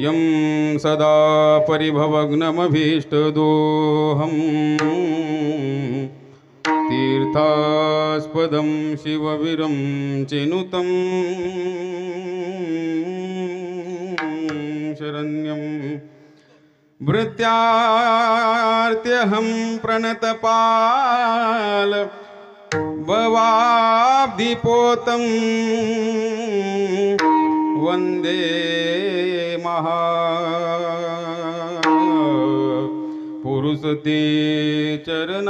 यं सदा परिभवग्नमभीष्टदोहं तीर्थास्पदं शिववीरं चिनुतं शरण्यं भृत्यार्त्यहं प्रणतपाल भवाब्धिपोतं वन्दे महापुरुषते चरणारविन्दं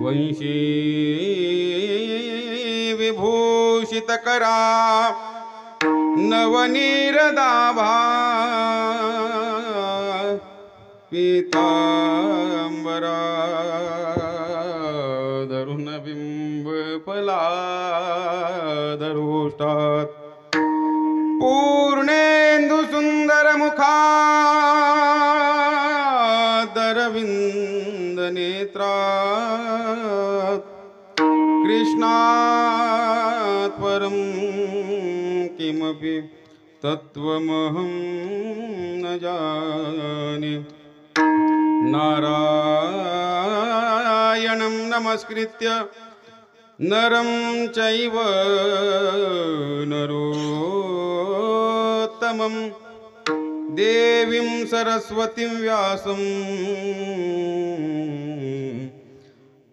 वंशी विभूषितकरा नवनीरदाभा पीताम्बरा दरुणबिम्बफलादरुष्टात् पूर्णेन्दु सुन्दरमुखादरविन्दनेत्रात् कृष्णात् परं किमपि तत्त्वमहं न जाने। नारायणं नमस्कृत्य नरं चैव नरोत्तमं देवीं सरस्वतीं व्यासं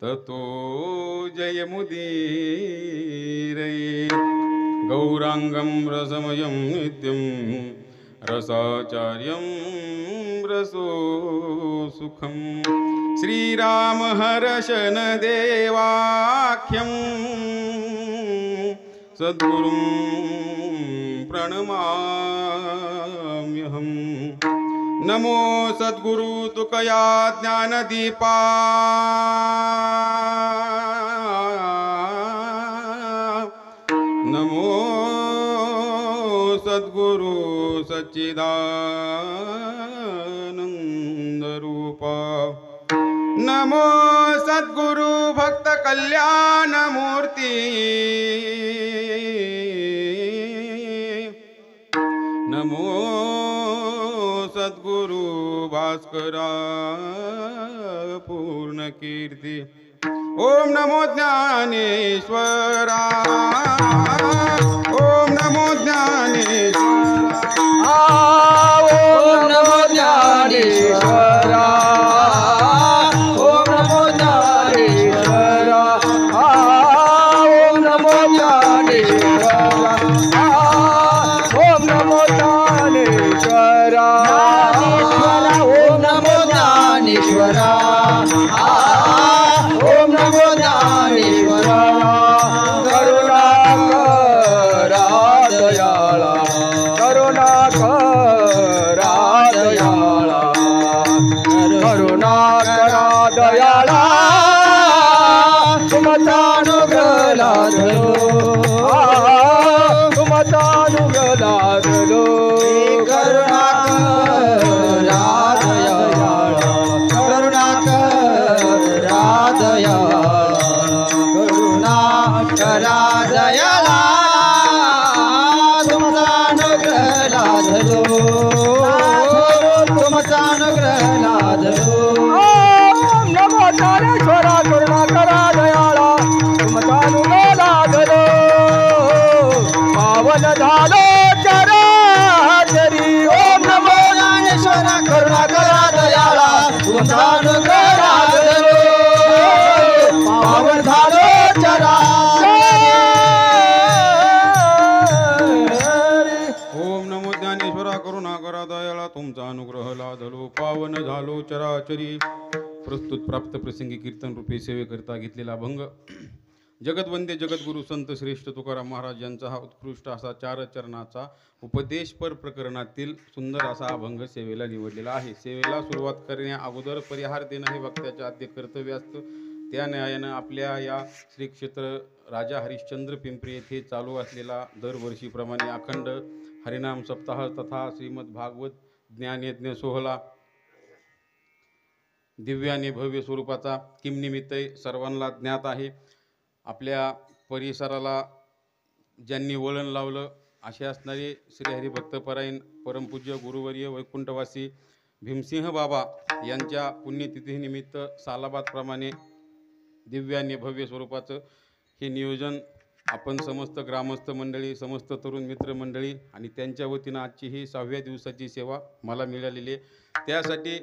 ततो जयमुदीरये। गौरांगं रसमयं नित्यं रसाचार्यं रसोसुखं श्रीराम हर्षन देवाख्यं सद्गुरुं प्रणमाम्यहं। नमो सद्गुरु तुकया ज्ञानदीपा नमो सद्गुरु सच्चिदानंद रूपा नमो सद्गुरु भक्त कल्याण मूर्ति नमो सद्गुरु भास्करा पूर्ण कीर्ति। ओम नमो ज्ञानेश्वरा ओम नमो ज्ञानेश्वरा ओम नमो ज्ञानेश्वरा ओम नमो ज्ञानेश्वरा ओम नमो ज्ञानेश्वरा ओम नमो ज्ञानेश्वरा ओम नमो ज्ञानेश्वरा ओम नमो ज्ञानेश्वरा करुणाकरा दयाळा करुणाकरा दयाळा करुणाकरा दयाळा तुमचा अनुग्रह लाभलो तुमचा अनुग्रह लाभलो करुणाकरा दयाळा करुणाकरा दयाळा करुणाकरा दयाळा तुमचा अनुग्रह लाभलो तुमचा अनुग्रह लाभलो। ओम नमो ज्ञानेश्वरा करुणाकरा दयाळा तुमचा अनुग्रह लाभलो पावन झालो चराचरी। ओम नमो ज्ञानेश्वरा करुणाकरा दयाळा तुमचा अनुग्रह लाभलो पावन झालो ओम नमो ज्ञानेश्वरा करुणाकरा दयाळा तुमचा अनुग्रह लाधलो पावन झालो चराचरी। प्रस्तुत प्राप्त प्रसंगी कीर्तन रूपे सेवेकरिता घेतलेला अभंग जगतवंद्य जगद्गुरु संत श्रेष्ठ तुकाराम महाराज यांचा हा उत्कृष्ट असा चार चरणाचा उपदेशपर प्रकरणातील सुंदर असा अभंग सेवेला निवडलेला आहे। सेवेला सुरुवात करण्या अगोदर परिहार देणं हे भक्ताचे आद्य कर्तव्य असतं। त्या न्यायानं आपल्या या श्री क्षेत्र राजा हरिश्चंद्र पिंपरी येथे चालू असलेला दरवर्षीप्रमाणे अखंड हरिनाम सप्ताह तथा श्रीमद भागवत ज्ञानयज्ञ सोहळा दिव्य आणि भव्य स्वरूपाचा किम निमित्त सर्वांना ज्ञात आहे। आपल्या परिसराला ज्यांनी वळण लावलं असे असणारे श्री हरिभक्तपरायण परमपूज्य गुरुवर्य वैकुंठवासी भीमसिंह बाबा यांच्या पुण्यतिथीनिमित्त सालाबादप्रमाणे दिव्य आणि भव्य स्वरूपाचं हे नियोजन आपण समस्त ग्रामस्थ मंडळी, समस्त तरुण मित्र मंडळी आणि त्यांच्या वतीनं आजची ही 6व्या दिवसाची सेवा मला मिळालेली आहे। त्यासाठी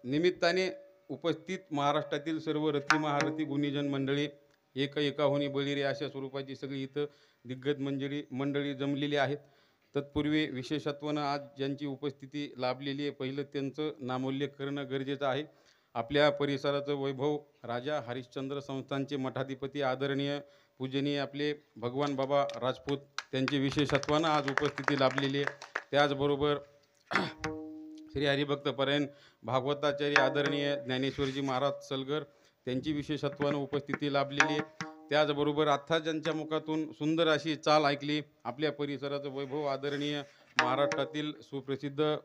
निमित्ताने उपस्थित महाराष्ट्रातील सर्व रती महारथी गुणीजन मंडळी, एकाहुनी बळीरे अशा स्वरूपाची सगळी इथं दिग्गज मंडळी जमलेली आहेत। तत्पूर्वी विशेषत्वानं आज ज्यांची उपस्थिती लाभलेली आहे, पहिलं त्यांचं नामोल्लेख करणं गरजेचं आहे। आपल्या परिसराचं वैभव राजा हरिश्चंद्र संस्थानचे मठाधिपती आदरणीय पूजनीय आपले भगवान बाबा राजपूत त्यांची विशेषत्वानं आज उपस्थिती लाभलेली आहे। त्याचबरोबर श्री हरिभक्तपरायण भागवताचार्य आदरणीय ज्ञानेश्वरजी महाराज सलगर त्यांची विशेषत्वानं उपस्थिती लाभलेली आहे। त्याचबरोबर आत्ता ज्यांच्या मुखातून सुंदर अशी चाल ऐकली, आपल्या परिसराचं वैभव आदरणीय महाराष्ट्रातील सुप्रसिद्ध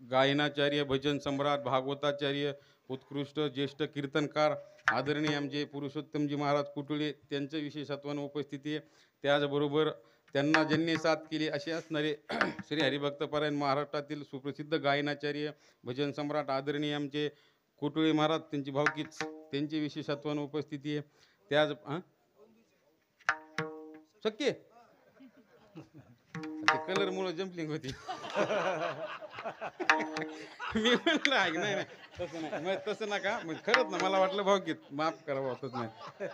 गायनाचार्य, भजन सम्राट, भागवताचार्य, उत्कृष्ट ज्येष्ठ कीर्तनकार आदरणीय आमचे पुरुषोत्तमजी महाराज कुटुळे त्यांचं विशेषत्वानं उपस्थिती आहे। त्याचबरोबर त्यांना ज्यांनी साथ केली असे असणारे श्री हरिभक्तपरायण महाराष्ट्रातील सुप्रसिद्ध गायनाचार्य, भजन सम्राट आदरणीय आमचे कुटुळे महाराज त्यांची भावकीच त्यांची विशेषत्वानं उपस्थिती आहे। त्याच शक्य ते कलरमुळे जम्पलिंग होती मी म्हटलं ऐक नाही तसं नाही, मग तसं नका, मग खरंच ना मला वाटलं भावकीत, माफ करा भाऊ, तसं नाही।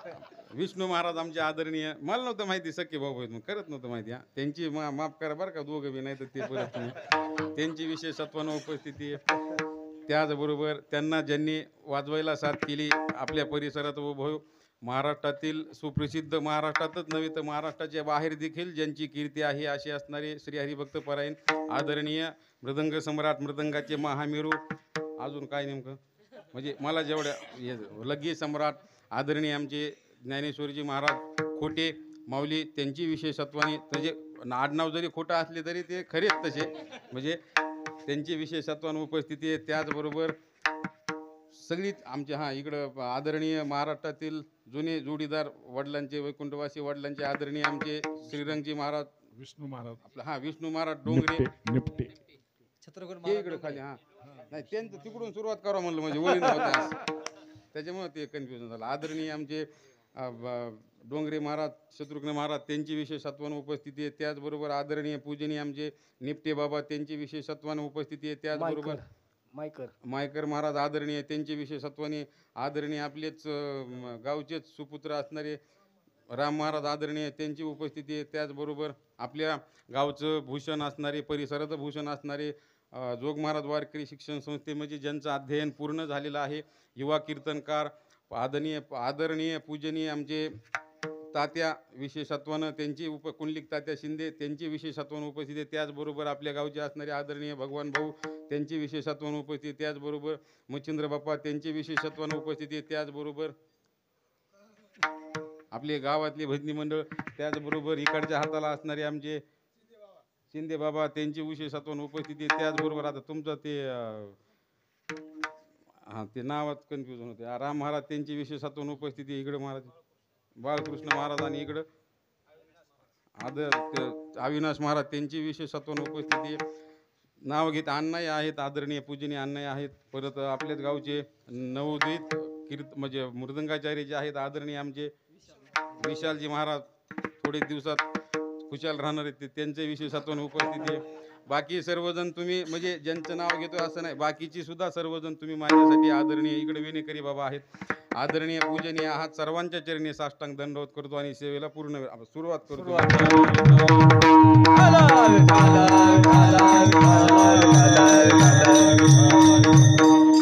विष्णू महाराज आमचे आदरणीय, मला नव्हतं माहिती सख्खे भाऊ आहेत, मग खरंच नव्हतं माहिती, हा त्यांची माफ करा बरं का, दोघं बी नाही तर ते परत तुम्ही त्यांची विशेषत्वानं उपस्थिती आहे। त्याचबरोबर त्यांना ज्यांनी वाजवायला साथ केली, आपल्या परिसरात वैभव महाराष्ट्रातील सुप्रसिद्ध, महाराष्ट्रातच नव्हे तर महाराष्ट्राच्या बाहेर देखील ज्यांची कीर्ती आहे असे असणारे श्री हरिभक्तपरायण आदरणीय मृदंग सम्राट, मृदंगाचे महामेरू, अजून काय नेमकं म्हणजे मला जेवढ्या लग्गी सम्राट आदरणीय आमचे ज्ञानेश्वरजी महाराज खोटे माऊली त्यांची विशेषत्वाने, म्हणजे आडनाव जरी खोटं असले तरी ते खरेच तसे, म्हणजे त्यांची विशेषत्वाने उपस्थिती आहे। त्याचबरोबर सगळीच आमचे इकडं आदरणीय महाराष्ट्रातील जुने जोडीदार वडिलांचे, वैकुंठवासी वडिलांचे आदरणीय आमचे श्रीरंगजी महाराज, विष्णू महाराज, आपला विष्णू महाराज डोंगरे निपटे हे इकडे खाली, नाही त्यांचं तिकडून सुरुवात करा म्हणलं, म्हणजे वळी नव्हतं त्याच्यामुळे ते कन्फ्युजन झालं। आदरणीय आमचे डोंगरे महाराज, शत्रुघ्न महाराज त्यांची विशेषत्वानं उपस्थिती आहे। त्याचबरोबर आदरणीय पूजनीय आमचे निपटे बाबा त्यांची विशेषत्वानं उपस्थिती आहे। त्याचबरोबर मायकर महाराज आदरणीय त्यांची विशेषत्वाने, आदरणीय आपलेच गावचेच सुपुत्र असणारे राम महाराज आदरणीय त्यांची उपस्थिती आहे। त्याचबरोबर आपल्या गावचं भूषण असणारे, परिसराचं भूषण असणारे जोग महाराज वारकरी शिक्षण संस्थेमध्ये ज्यांचं अध्ययन पूर्ण झालेलं आहे, युवा कीर्तनकार आदरणीय पूजनीय आमचे तात्या विशेषत्वानं त्यांची कुंडलिक तात्या शिंदे त्यांची विशेषत्वानं उपस्थिती आहे। त्याचबरोबर आपल्या गावचे असणारे आदरणीय भगवान भाऊ त्यांची विशेषत्वानं उपस्थिती आहे। त्याचबरोबर मच्छिंद्र बाप्पा त्यांची विशेषत्वानं उपस्थिती आहे। त्याचबरोबर आपले गावातले भजनी मंडळ, त्याचबरोबर इकडच्या हाताला असणारे आमचे शिंदे बाबा त्यांची विशेषत्वानं उपस्थिती आहे। त्याचबरोबर आता तुमचं ते नावात कन्फ्युजन होते, राम महाराज त्यांची विशेषत्वानं उपस्थिती आहे। इकडं महाराज बाळकृष्ण महाराज आणि इकडं अविनाश महाराज त्यांची विशेषत्वानं उपस्थिती आहे। नाव घेत अण्णाही आहेत, आदरणीय पूजनीय अण्णाही आहेत। परत आपल्याच गावचे नवोदित म्हणजे मृदंगाचार्य जे आहेत आदरणीय आमचे विशालजी महाराज, थोडे दिवसात खुशाल राहणार आहेत, त्यांचे विशेषत्वानं उपस्थिती आहे। बाकी सर्वजण तुम्ही म्हणजे ज्यांचं नाव घेतो असं नाही, बाकीची सुद्धा सर्वजण तुम्ही माझ्यासाठी आदरणीय, इकडे विनेकरी बाबा आहेत, आदरणीय पूजनीय आहात, सर्वांच्या चरणी साष्टांग दंडवत करतो आणि सेवेला पूर्ण सुरुवात करतो।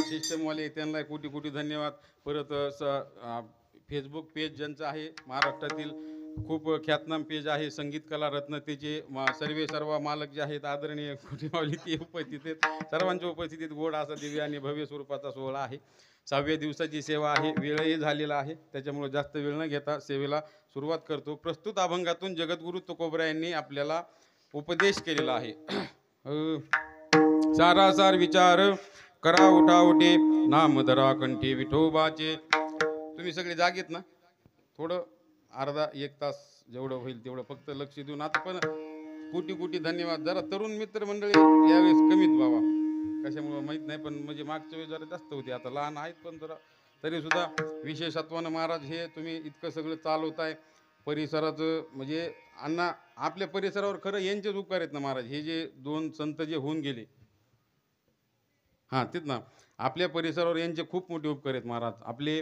सिस्टमवाले त्यांना कोटी कोटी धन्यवाद। परत फेसबुक पेज ज्यांचं आहे, महाराष्ट्रातील खूप ख्यातनाम पेज आहे, संगीत कला रत्न, त्याचे सर्व मालक जे आहेत आदरणीय कुटी माऊली ते उपस्थित आहेत। सर्वांच्या उपस्थितीत गोड असा दिव्य आणि भव्य स्वरूपाचा सोहळा आहे। 6व्या दिवसाची सेवा आहे, वेळही झालेला आहे, त्याच्यामुळे जास्त वेळ न घेता सेवेला सुरुवात करतो। प्रस्तुत अभंगातून जगद्गुरु तुकोबरा यांनी आपल्याला उपदेश केलेला आहे। सारासार विचार करा उठावटे, नाम धरा कंठी विठोबाचे। तुम्ही सगळे जागेत ना, थोडं अर्धा एक तास जेवढं होईल तेवढं फक्त लक्ष देऊन आता पण कोटी कोटी धन्यवाद. जरा तरुण मित्र मंडळी यावेळेस कमीत बाबा, कशामुळे माहित नाही, पण म्हणजे मागच्या वेळेस जरा जास्त होती, आता लहान आहेत पण जरा तरी सुद्धा विशेषत्वानं महाराज हे तुम्ही इतकं सगळं चालवताय परिसराचं. म्हणजे अण्णा आपल्या परिसरावर खरं यांचेच उपकार आहेत ना महाराज. हे जे 2 संत जे होऊन गेले, हां तेच ना, आपल्या परिसरावर यांचे खूप मोठे उपकार आहेत महाराज. आपले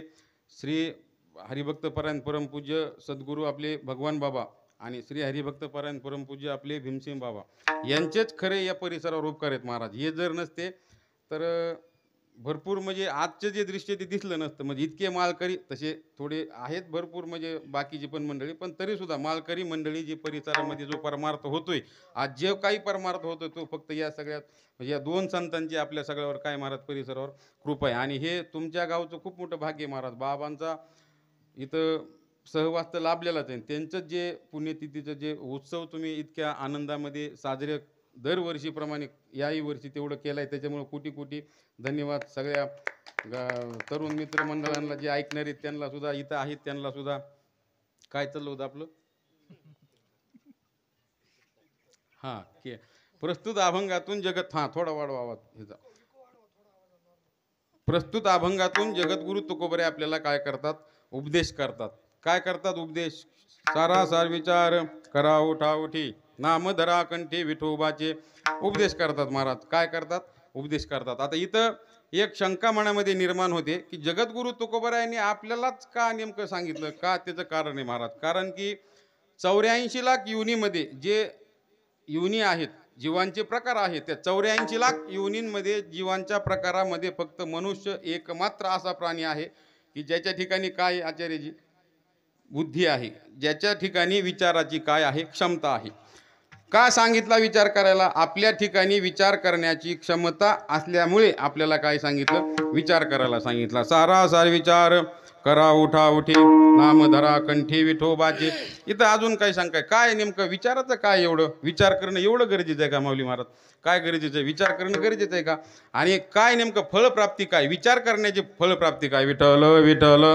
श्री हरिभक्त परायण परमपूज्य सद्गुरू आपले भगवान बाबा आणि श्री हरिभक्त परायण परमपूज्य आपले भीमसिंग बाबा यांचेच खरे या परिसरावर उपकार आहेत महाराज. हे जर नसते तर भरपूर म्हणजे आजचं जे दृश्य ते दिसलं नसतं. म्हणजे इतके मालकरी तसे थोडे आहेत भरपूर, म्हणजे बाकीची पण मंडळी, पण तरीसुद्धा मालकरी मंडळी जी परिसरामध्ये जो परमार्थ होतोय, आज जे काही परमार्थ होतोय तो फक्त या सगळ्यात म्हणजे या 2 संतांची आपल्या सगळ्यावर काय महाराज परिसरावर कृपा आहे. आणि हे तुमच्या गावचं खूप मोठं भाग्य महाराज. बाबांचा इथं सहवास तर लाभलेलाच आहे. त्यांचं जे पुण्यतिथीचं जे उत्सव तुम्ही इतक्या आनंदामध्ये साजरे दरवर्षीप्रमाणे याही वर्षी तेवढं केलं आहे, त्याच्यामुळे कोटी कोटी धन्यवाद. सगळ्या तरुण मित्र मंडळांना जे ऐकणार आहेत त्यांना सुद्धा, इथं आहेत त्यांना सुद्धा. काय चाललं होतं आपलं? हां के प्रस्तुत अभंगातून जगत, हां थोडा वाढवा आवाज ह्याचा. प्रस्तुत अभंगातून जगद्गुरु तुकोबरे आपल्याला काय करतात? उपदेश करतात. काय करतात उपदेश? सारासार विचार करा उठाउठी, नाम धरा कंठी विठोबाचे उपदेश करतात महाराज. काय करतात? उपदेश करतात. आता इथं एक शंका मनामध्ये निर्माण होते की जगद्गुरु तुकोबरायांनी आपल्यालाच का नेमकं सांगितलं, का? त्याचं कारण आहे महाराज. कारण की 84 लाख योनीमध्ये जे योनी आहेत, जीवांचे प्रकार आहेत, त्या 84 लाख योनींमध्ये जीवांच्या प्रकारामध्ये फक्त मनुष्य एकमात्र असा प्राणी आहे की ज्याच्या ठिकाणी काय आचार्यजी? बुद्धी आहे, ज्याच्या ठिकाणी विचाराची काय आहे? क्षमता आहे. का सांगितला विचार करायला? आपल्या ठिकाणी विचार करण्याची क्षमता असल्यामुळे आपल्याला काय सांगितलं? विचार करायला सांगितला. सारासार विचार करा उठा उठी, नाम धरा कंठी विठोबाचे. इथं अजून काही सांगाय काय? नेमकं विचाराचं काय? एवढं विचार करणं एवढं गरजेचं आहे का माऊली महाराज? काय गरजेचं आहे? विचार करणं गरजेचं आहे का? आणि काय नेमकं फळप्राप्ती काय? विचार करण्याची फळप्राप्ती काय? विठ्ठल विठ्ठल.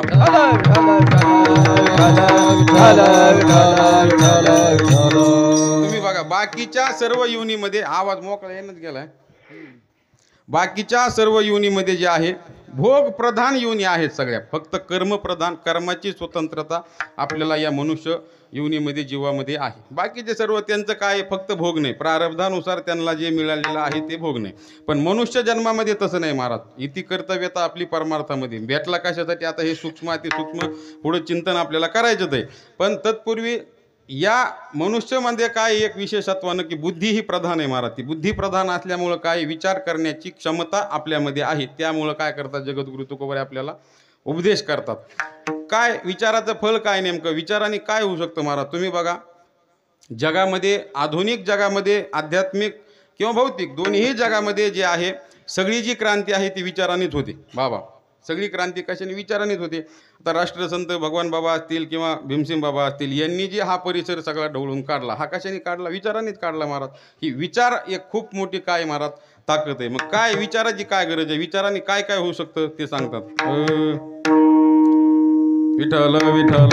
तुम्ही बघा बाकीच्या सर्व योनीमध्ये, आवाज मोकळा येणंच गेलाय, बाकीच्या सर्व योनीमध्ये जे आहे भोग प्रधान योनी आहेत सगळ्या. फक्त कर्म प्रधान, कर्माची स्वतंत्रता आपल्याला या मनुष्य योनीमध्ये जीवामध्ये आहे. बाकीचे सर्व त्यांचं काय? फक्त भोग नाही, प्रारब्धानुसार त्यांना जे मिळालेलं आहे ते भोग नाही. पण मनुष्य जन्मामध्ये तसं नाही महाराज. इति कर्तव्यता आपली परमार्थामध्ये भेटला कशासाठी? आता हे सूक्ष्म अतिसूक्ष्म पुढं चिंतन आपल्याला करायचंच आहे. पण तत्पूर्वी या मनुष्यामध्ये काय एक विशेषत्वानं की बुद्धी ही प्रधान आहे महाराज. ती बुद्धी प्रधान असल्यामुळं काय? विचार करण्याची क्षमता आपल्यामध्ये आहे. त्यामुळं काय करतात जगद्गुरु तुकोबरे? आपल्याला उपदेश करतात. काय विचाराचं फळ काय? नेमकं विचाराने काय होऊ शकतं महाराज? तुम्ही बघा जगामध्ये, आधुनिक जगामध्ये, आध्यात्मिक किंवा भौतिक दोन्ही जगामध्ये जे आहे सगळी जी क्रांती आहे ती विचारानेच होते बाबा. सगळी क्रांती कशाने? विचारानेच होते. आता राष्ट्रसंत भगवान बाबा असतील किंवा भीमसिंग बाबा असतील, यांनी जे हा परिसर सगळा ढवळून काढला, हा कशाने काढला? विचारानेच काढला महाराज. ही विचार एक खूप मोठी काय महाराज ताकद आहे. मग काय विचाराची काय गरज आहे? विचाराने काय काय होऊ शकतं ते सांगतात. विठ्ठल विठ्ठल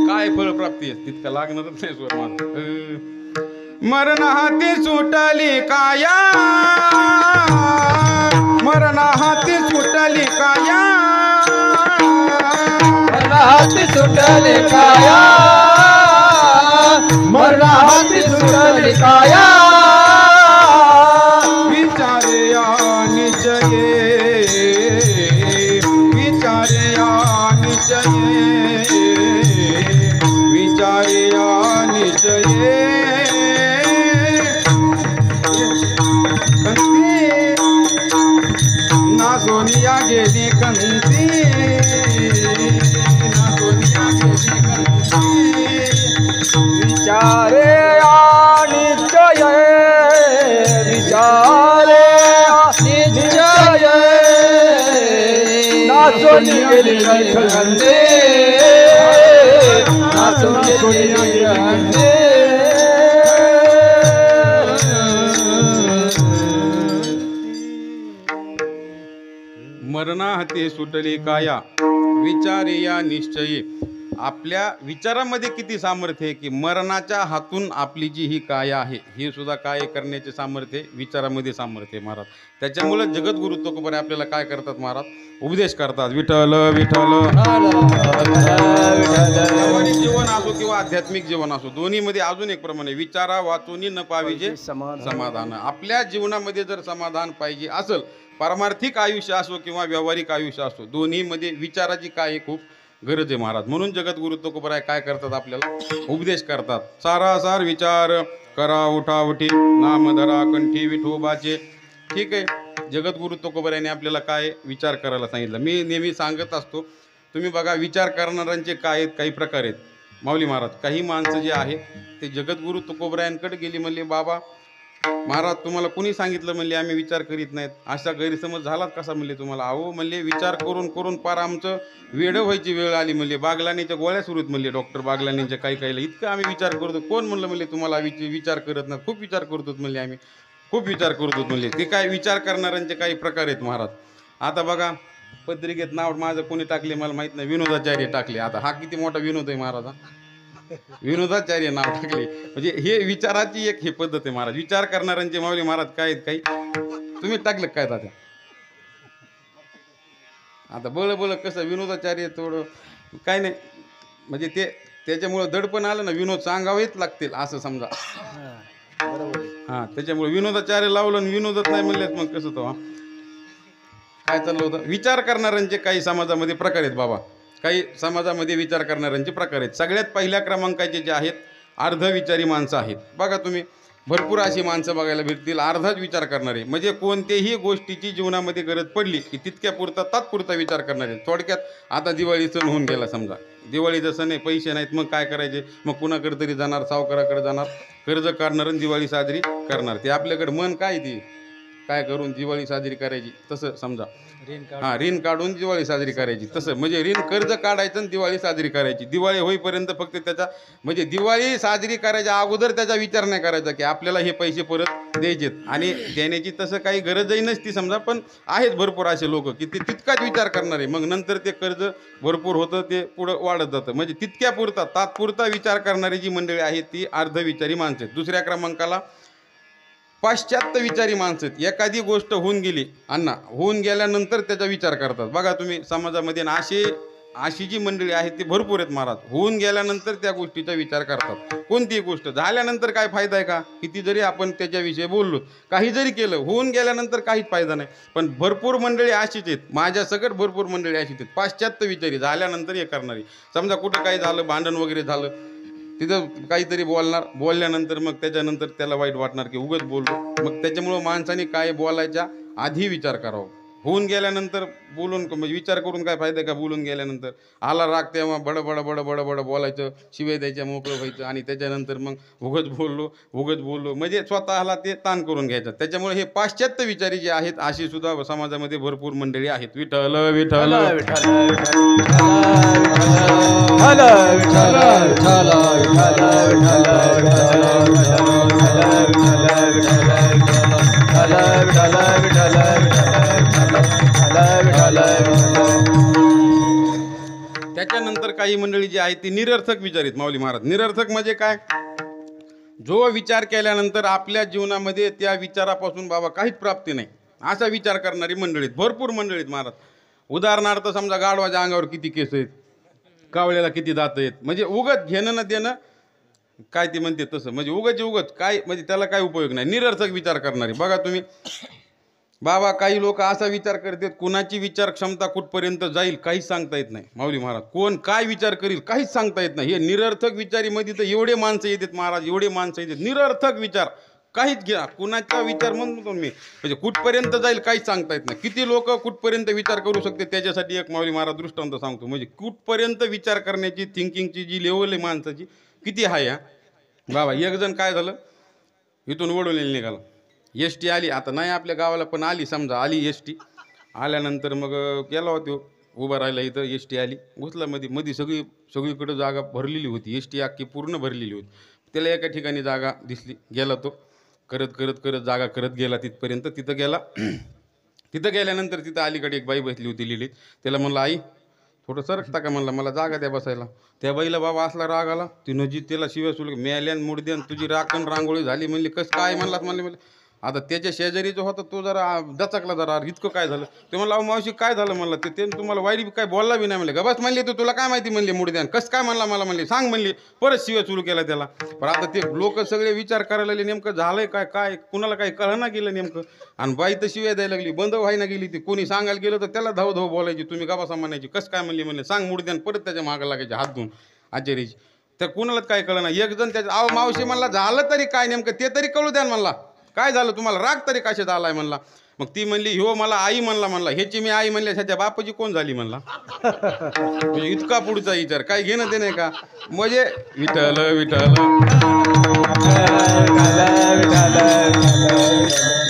काय फळप्राप्ती आहे? तितका लागणारच नाही स्वर माझा. मरण हाती सुटली काया, मरण हाती सुटली काया, मरण हाती सुटली काया, मरण हाती सुटली काया. विचारे या निश्चये, विचारे या निश्चये, विचारे या निश्चये. ना सोनिया गेली कंती, ना सोनिया गेली कंती. विचारे निश्चय, विचारे निश्चय. नाचोनी गेली कंती, नाचोनी गेली कंती. मरणा हते सुटली काया विचारे या निश्चयी. आपल्या विचारामध्ये किती सामर्थ्य आहे की मरणाच्या हातून आपली जी ही काया आहे ही सुद्धा काय करण्याचे सामर्थ्य विचारामध्ये सामर्थ्य आहे महाराज. त्याच्यामुळे जगद्गुरु तुकोबाराय आपल्याला काय करतात महाराज, उपदेश करतात. विठ्ठल विठ्ठल. व्यावहारिक जीवन असो किंवा आध्यात्मिक जीवन असो दोन्हीमध्ये अजून एक प्रमाणे विचारा वाचून न पाहिजे समाधान. आपल्या जीवनामध्ये जर समाधान पाहिजे असेल, पारमार्थिक आयुष्य असो किंवा व्यावहारिक आयुष्य असो, दोन्हीमध्ये विचाराची काय खूप गरज आहे महाराज. म्हणून जगद्गुरु तुकोबाराय काय करतात, आपल्याला उपदेश करतात. सारासार विचार करा उठा उठी नाम धरा कंठी विठोबाचे. ठीक आहे, जगद्गुरु तुकोबारायने आपल्याला काय विचार करायला सांगितलं. मी नेहमी सांगत असतो, तुम्ही बघा विचार करणाऱ्यांचे काय आहेत, काही प्रकार आहेत माऊली महाराज. काही माणसं जे आहेत ते जगद्गुरु तुकोबारायांकडे गेली, म्हणले बाबा महाराज तुम्हाला कुणी सांगितलं, म्हणले आम्ही विचार करीत नाहीत. असा गैरसमज झाला कसा म्हणले तुम्हाला. अहो म्हणले विचार करून करून पार आमचं वेडं व्हायची वेळ आली म्हणले. बागलानीच्या गोळ्या सुरू आहेत म्हणले, डॉक्टर बागलानीच्या काही काहीला इतकं आम्ही विचार करतो. कोण म्हणलं म्हणले तुम्हाला विचार करत नाही. खूप विचार करतो म्हणले, आम्ही खूप विचार करतो म्हणले. ते काय विचार करणाऱ्यांचे काही प्रकार आहेत महाराज. आता बघा पत्रिकेत नाव माझं कोणी टाकले मला माहित नाही, विनोदाचार्य टाकले. आता हा किती मोठा विनोद आहे महाराज, विनोदाचार्य नाव टाकले. म्हणजे हे विचाराची एक हे पद्धत आहे महाराज. विचार करणाऱ्यांचे माऊली महाराज काय आहेत, काही तुम्ही टाकलं काय तात्या. आता बळ बळ कसं विनोदाचार्य थोडं काय नाही, म्हणजे ते त्याच्यामुळं दडपण आलं ना, विनोद सांगावेच लागतील असं समजा. हां त्याच्यामुळे विनोदाचार्य लावलं आणि विनोदच नाही म्हणलेत मग कसं तो काय चाललं होतं. विचार करणाऱ्यांचे काही समाजामध्ये प्रकार आहेत बाबा, काही समाजामध्ये विचार करणाऱ्यांचे प्रकार आहेत. सगळ्यात पहिल्या क्रमांकाचे जे आहेत अर्धविचारी माणसं आहेत. बघा तुम्ही भरपूर अशी माणसं बघायला भेटतील अर्धाच विचार करणारे, म्हणजे कोणत्याही गोष्टीची जीवनामध्ये गरज पडली की तितक्या पुरता तात्पुरता विचार करणारे. थोडक्यात आता दिवाळी सण होऊन गेला समजा, दिवाळीचा सण आहे, पैसे नाहीत मग काय करायचे, मग कुणाकडे तरी जाणार, सावकाराकडे जाणार, कर्ज काढणार आणि दिवाळी साजरी करणार. ते आपल्याकडे मन काय ती काय करून दिवाळी साजरी करायची तसं समजा. हां ऋण काढून दिवाळी साजरी करायची तसं, म्हणजे ऋण कर्ज काढायचं आणि दिवाळी साजरी करायची. दिवाळी होईपर्यंत फक्त त्याचा म्हणजे दिवाळी साजरी करायच्या अगोदर त्याचा विचार नाही करायचा की आपल्याला हे पैसे परत द्यायचेत आणि देण्याची तसं काही गरजही नसती समजा. पण आहेत भरपूर असे लोक की ते तितकाच विचार करणारे, मग नंतर ते कर्ज भरपूर होतं, ते पुढं वाढत जातं. म्हणजे तितक्या पुरता तात्पुरता विचार करणारी जी मंडळी आहेत ती अर्धविचारी माणसं आहेत. दुसऱ्या क्रमांकाला पाश्चात्य विचारी माणसं आहेत. एखादी गोष्ट होऊन गेली अण्णा, होऊन गेल्यानंतर त्याचा विचार करतात. बघा तुम्ही समाजामध्ये अशी जी मंडळी आहेत ती भरपूर आहेत महाराज. होऊन गेल्यानंतर त्या गोष्टीचा विचार करतात. कोणतीही गोष्ट झाल्यानंतर काय फायदा आहे का, किती जरी आपण त्याच्याविषयी बोललो, काही जरी केलं, होऊन गेल्यानंतर काहीच फायदा नाही. पण भरपूर मंडळी अशीच आहेत, माझ्या सगळं भरपूर मंडळी अशीच आहेत पाश्चात्य विचारी, झाल्यानंतर हे करणारी. समजा कुठं काही झालं, भांडण वगैरे झालं, तिथं काहीतरी बोलणार, बोलल्यानंतर मग त्याच्यानंतर त्याला वाईट वाटणार की उगाच बोललो. मग त्याच्यामुळं माणसाने काय बोलायच्या आधी विचार करावा. होऊन गेल्यानंतर बोलून म्हणजे विचार करून काय फायदा का. बोलून गेल्यानंतर आला राग तेव्हा बड बोलायचं, शिवाय द्यायच्या, मोकळं व्हायचं आणि त्याच्यानंतर मग उगच बोललो म्हणजे स्वतःला ते ताण करून घ्यायचं. त्याच्यामुळे हे पाश्चात्य विचारी जे आहेत अशी सुद्धा समाजामध्ये भरपूर मंडळी आहेत. विठ्ठल विठ्ठल त्याच्यानंतर काही मंडळी जी आहेत ती निरर्थक विचारित माऊली महाराज. निरर्थक म्हणजे काय, जो विचार केल्यानंतर आपल्या जीवनामध्ये त्या विचारापासून बाबा काहीच प्राप्ती नाही असा विचार करणारी मंडळीत भरपूर मंडळीत महाराज. उदाहरणार्थ समजा गाढवाच्या अंगावर किती केस आहेत, कावळ्याला किती दात आहेत, म्हणजे उगत घेणं न देणं काय ते म्हणते तसं, म्हणजे उगत काय म्हणजे त्याला काय उपयोग नाही. निरर्थक विचार करणारी. बघा तुम्ही बाबा काही लोक असा विचार करतात, कुणाची विचार क्षमता कुठपर्यंत जाईल काहीच सांगता येत नाही माऊली महाराज. कोण काय विचार करील काहीच सांगता येत नाही. हे निरर्थक विचारीमध्ये तर एवढे माणसं येतात महाराज, एवढे माणसं येतात निरर्थक विचार. काहीच घ्या कुणाचा विचार म्हणतो मी, म्हणजे कुठपर्यंत जाईल काहीच सांगता येत नाही. किती लोक कुठपर्यंत विचार करू शकते त्याच्यासाठी एक माऊली महाराज दृष्टांत सांगतो. म्हणजे कुठपर्यंत विचार करण्याची थिंकिंगची जी लेवल आहे माणसाची किती आहे. हा बाबा एक जण काय झालं, इथून वडोलीला निघाला, एस टी आली, आता नाही आपल्या गावाला पण आली समजा, आली एस टी. आल्यानंतर मग गेला होतो उभा राहिला, इथं एस टी आली, घुसला मध्ये सगळीकडे जागा भरलेली होती, एस टी अख्खी पूर्ण भरलेली होती. त्याला एका ठिकाणी जागा दिसली, गेला तो करत जागा करत गेला तिथपर्यंत. तिथं गेला, तिथं गेल्यानंतर तिथं अलीकडे एक बाई बसली होती लिलीत. त्याला म्हणलं आई थोडं सरकता का म्हणलं, मला जागा द्या बसायला. त्या बाईला बाबा असला राग आला, तिनं जी त्याला शिव्या सुल मेल्यान मुडद्यान तुझी राखण रांगोळी झाली म्हणली. कसं काय म्हणलात म्हणले. आता त्याच्या शेजारी जो होता तो जरा दचकला, जरा इतकं काय झालं. ते म्हणलं अहो मावशी काय झालं म्हणलं. ते तुम्हाला वाईट काय बोलला बी नाही म्हणले. गबस म्हणले तर तुला काय माहिती म्हणले मुडद्यान कसं काय म्हणला मला म्हणले, सांग म्हणली. परत शिव्या सुरू केला त्याला. पण आता ते लोक सगळे विचार करायला लागले नेमकं झालंय काय, काय कुणाला काही कळना गेलं नेमकं. आणि बाई तर शिव्या द्यायला लागली, बंद व्हायला गेली. ती कोणी सांगायला गेलं तर त्याला धाव धाव बोलायची, तुम्ही गबासा म्हणायची. कसं काय म्हणली म्हणले, सांग मुडद्यान. परत त्याच्या मागं लागायचे हात धुवून आचार्याची. तर कुणालाच काय कळना. एक जण त्याच्या अहो मावशी म्हणला झालं तरी काय नेमकं ते तरी कळू द्या म्हणला, काय झालं तुम्हाला राग तरी कशाचा आलाय म्हणला. मग ती म्हणली हो मला आई म्हणला ह्याची मी आई म्हणल्या ह्याच्या बापाची कोण झाली म्हणला. म्हणजे इतका पुढचा विचार काय घेणं ते नाही का. म्हणजे विठ्ठल विठ्ठल